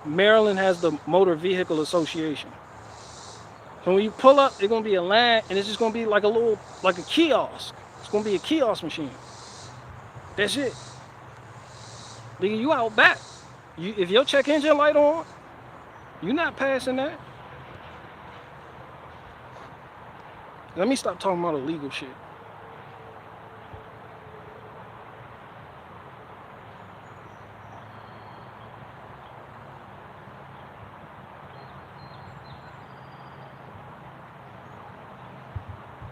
Maryland has the Motor Vehicle Association. So when you pull up, it's gonna be a line, and it's just gonna be like a kiosk. It's gonna be a kiosk machine. That's it. Nigga, you out back. If your check engine light on, you're not passing that. Let me stop talking about illegal shit.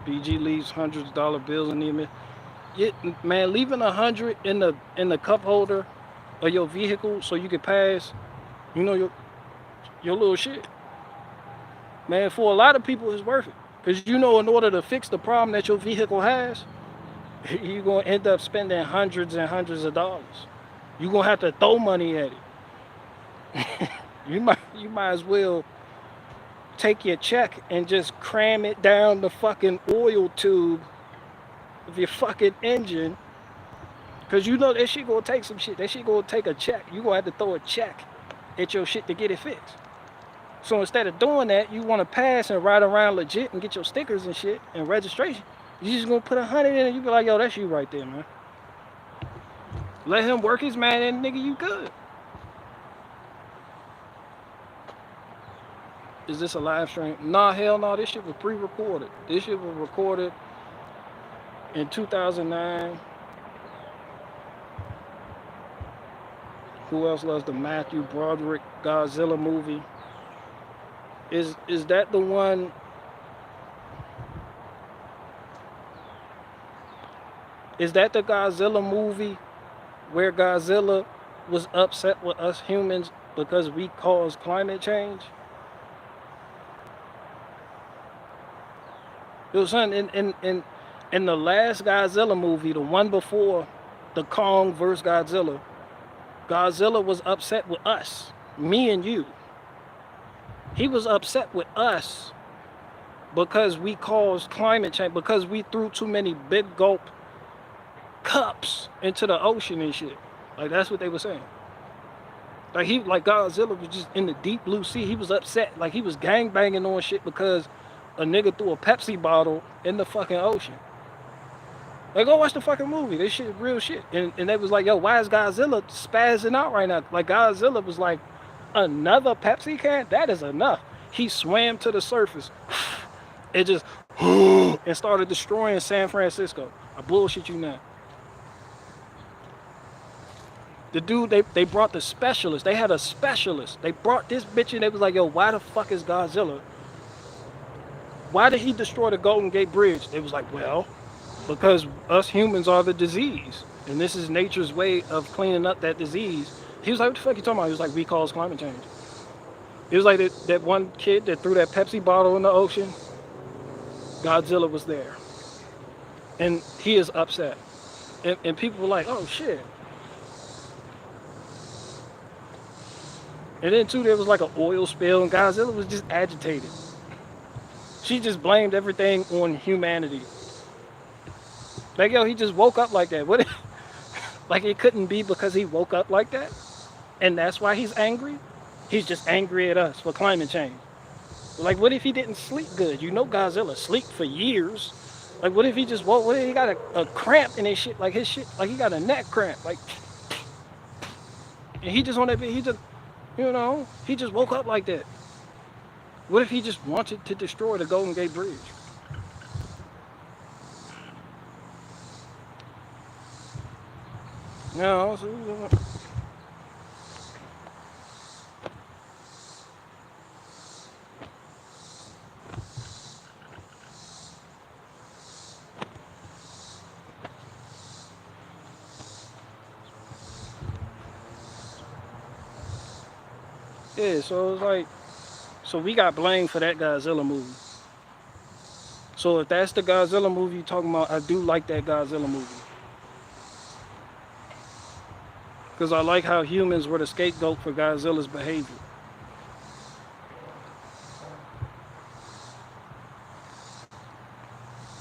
BG leaves hundreds of dollar bills in the image. Man, leaving 100 in the cup holder of your vehicle so you can pass, your little shit. Man, for a lot of people, it's worth it. Because in order to fix the problem that your vehicle has, you're going to end up spending hundreds and hundreds of dollars. You're going to have to throw money at it. You might as well take your check and just cram it down the fucking oil tube of your fucking engine. Because that shit going to take some shit. That shit going to take a check. You're going to have to throw a check at your shit to get it fixed. So instead of doing that, you want to pass and ride around legit and get your stickers and shit and registration. You just gonna put 100 in and you be like, yo, that's you right there, man. Let him work his man and nigga, you good. Is this a live stream? Nah, hell no, this shit was pre-recorded. This shit was recorded in 2009. Who else loves the Matthew Broderick Godzilla movie? Is that the one? Is that the Godzilla movie where Godzilla was upset with us humans because we caused climate change? It was in the last Godzilla movie, the one before the Kong versus Godzilla, Godzilla was upset with us, me and you. He was upset with us because we caused climate change, because we threw too many big gulp cups into the ocean and shit. Like, that's what they were saying. Like Godzilla was just in the deep blue sea. He was upset. Like, he was gangbanging on shit because a nigga threw a Pepsi bottle in the fucking ocean. Like, go watch the fucking movie. This shit real shit. And they was like, yo, why is Godzilla spazzing out right now? Like, Godzilla was like, another Pepsi can? That is enough. He swam to the surface. It just and started destroying San Francisco. I bullshit you now. The dude, they brought the specialist. They had a specialist. They brought this bitch in. They was like, yo, why the fuck is Godzilla? Why did he destroy the Golden Gate Bridge? They was like, well, because us humans are the disease. And this is nature's way of cleaning up that disease. He was like, what the fuck you talking about? He was like, we cause climate change. It was like that one kid that threw that Pepsi bottle in the ocean. Godzilla was there. And he is upset. And people were like, oh shit. And then too, there was like an oil spill and Godzilla was just agitated. She just blamed everything on humanity. Like, yo, he just woke up like that. What? Like, it couldn't be because he woke up like that? And that's why he's angry? He's just angry at us for climate change. Like, what if he didn't sleep good? You know Godzilla sleep for years. Like, what if he just woke, what if he got a cramp in his shit? Like, his shit, like he got a neck cramp. Like, and he just on that bit, he just, you know, he just woke up like that. What if he just wanted to destroy the Golden Gate Bridge? No, yeah, so it's like, so we got blamed for that Godzilla movie. So if that's the Godzilla movie you're talking about, I do like that Godzilla movie. Because I like how humans were the scapegoat for Godzilla's behavior.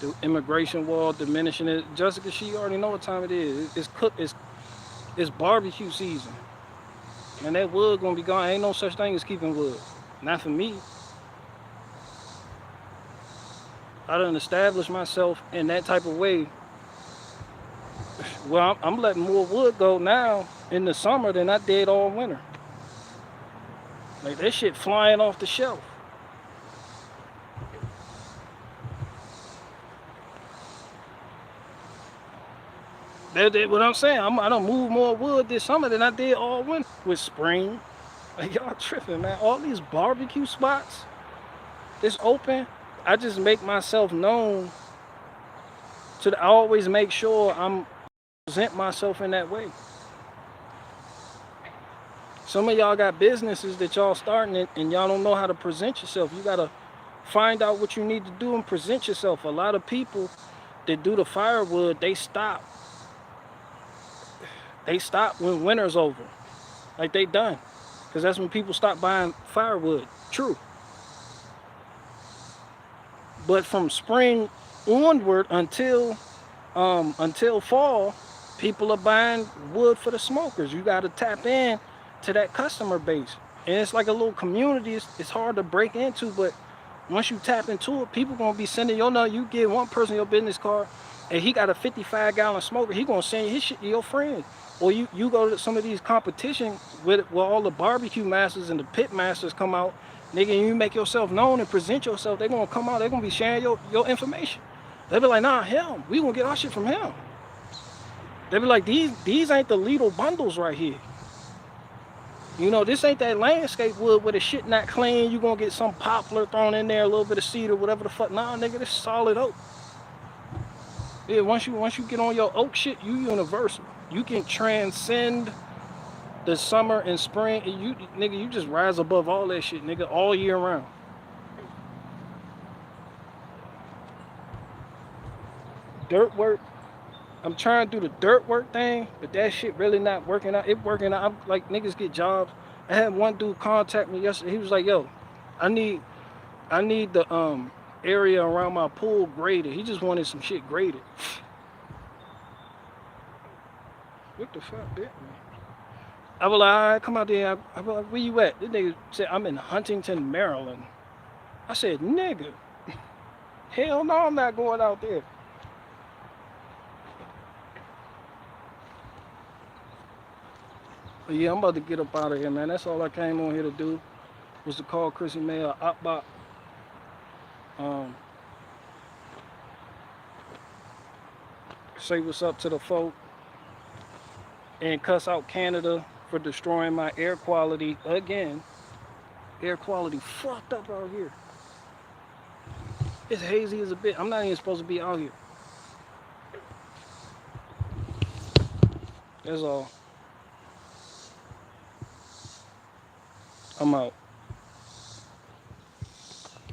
The immigration wall diminishing it. Jessica, she already know what time it is. It's cooked. It's barbecue season. And that wood gonna be gone. Ain't no such thing as keeping wood. Not for me. I done established myself in that type of way. Well, I'm letting more wood go now in the summer than I did all winter. Like, that shit flying off the shelf. That's what I'm saying. I done moved more wood this summer than I did all winter with spring. Like, y'all tripping, man. All these barbecue spots that's open, I just make myself known I always make sure I'm present myself in that way. Some of y'all got businesses that y'all starting and y'all don't know how to present yourself. You gotta find out what you need to do and present yourself. A lot of people that do the firewood, they stop. They stop when winter's over. Like, they done. Because that's when people stop buying firewood. True. But from spring onward until fall, people are buying wood for the smokers. You got to tap in to that customer base. And it's like a little community. It's hard to break into, but once you tap into it, people going to be sending your number. You get one person your business card, and he got a 55-gallon smoker. He going to send his shit to your friend. Or you go to some of these competitions where all the barbecue masters and the pit masters come out. Nigga, and you make yourself known and present yourself, they're going to come out, they're going to be sharing your information. They'll be like, nah, him. We going to get our shit from him. They'll be like, these ain't the lethal bundles right here. You know, this ain't that landscape wood where the shit not clean. You going to get some poplar thrown in there, a little bit of cedar, whatever the fuck. Nah, nigga, this is solid oak. Yeah, once you get on your oak shit, you universal. You can transcend the summer and spring, and you just rise above all that shit, nigga, all year round. Dirt work. I'm trying to do the dirt work thing, but that shit really not working out. It working out. I'm like, niggas get jobs. I had one dude contact me yesterday. He was like, yo, I need the area around my pool graded. He just wanted some shit graded. What the fuck, bitch? I was like, all right, come out there. I was like, where you at? This nigga said, I'm in Huntington, Maryland. I said, nigga, hell no, I'm not going out there. But yeah, I'm about to get up out of here, man. That's all I came on here to do, was to call Chrissy Mayer Opbot. Say what's up to the folk, and cuss out Canada for destroying my air quality again. Air quality fucked up out here. It's hazy as a bit. I'm not even supposed to be out here. That's all. I'm out.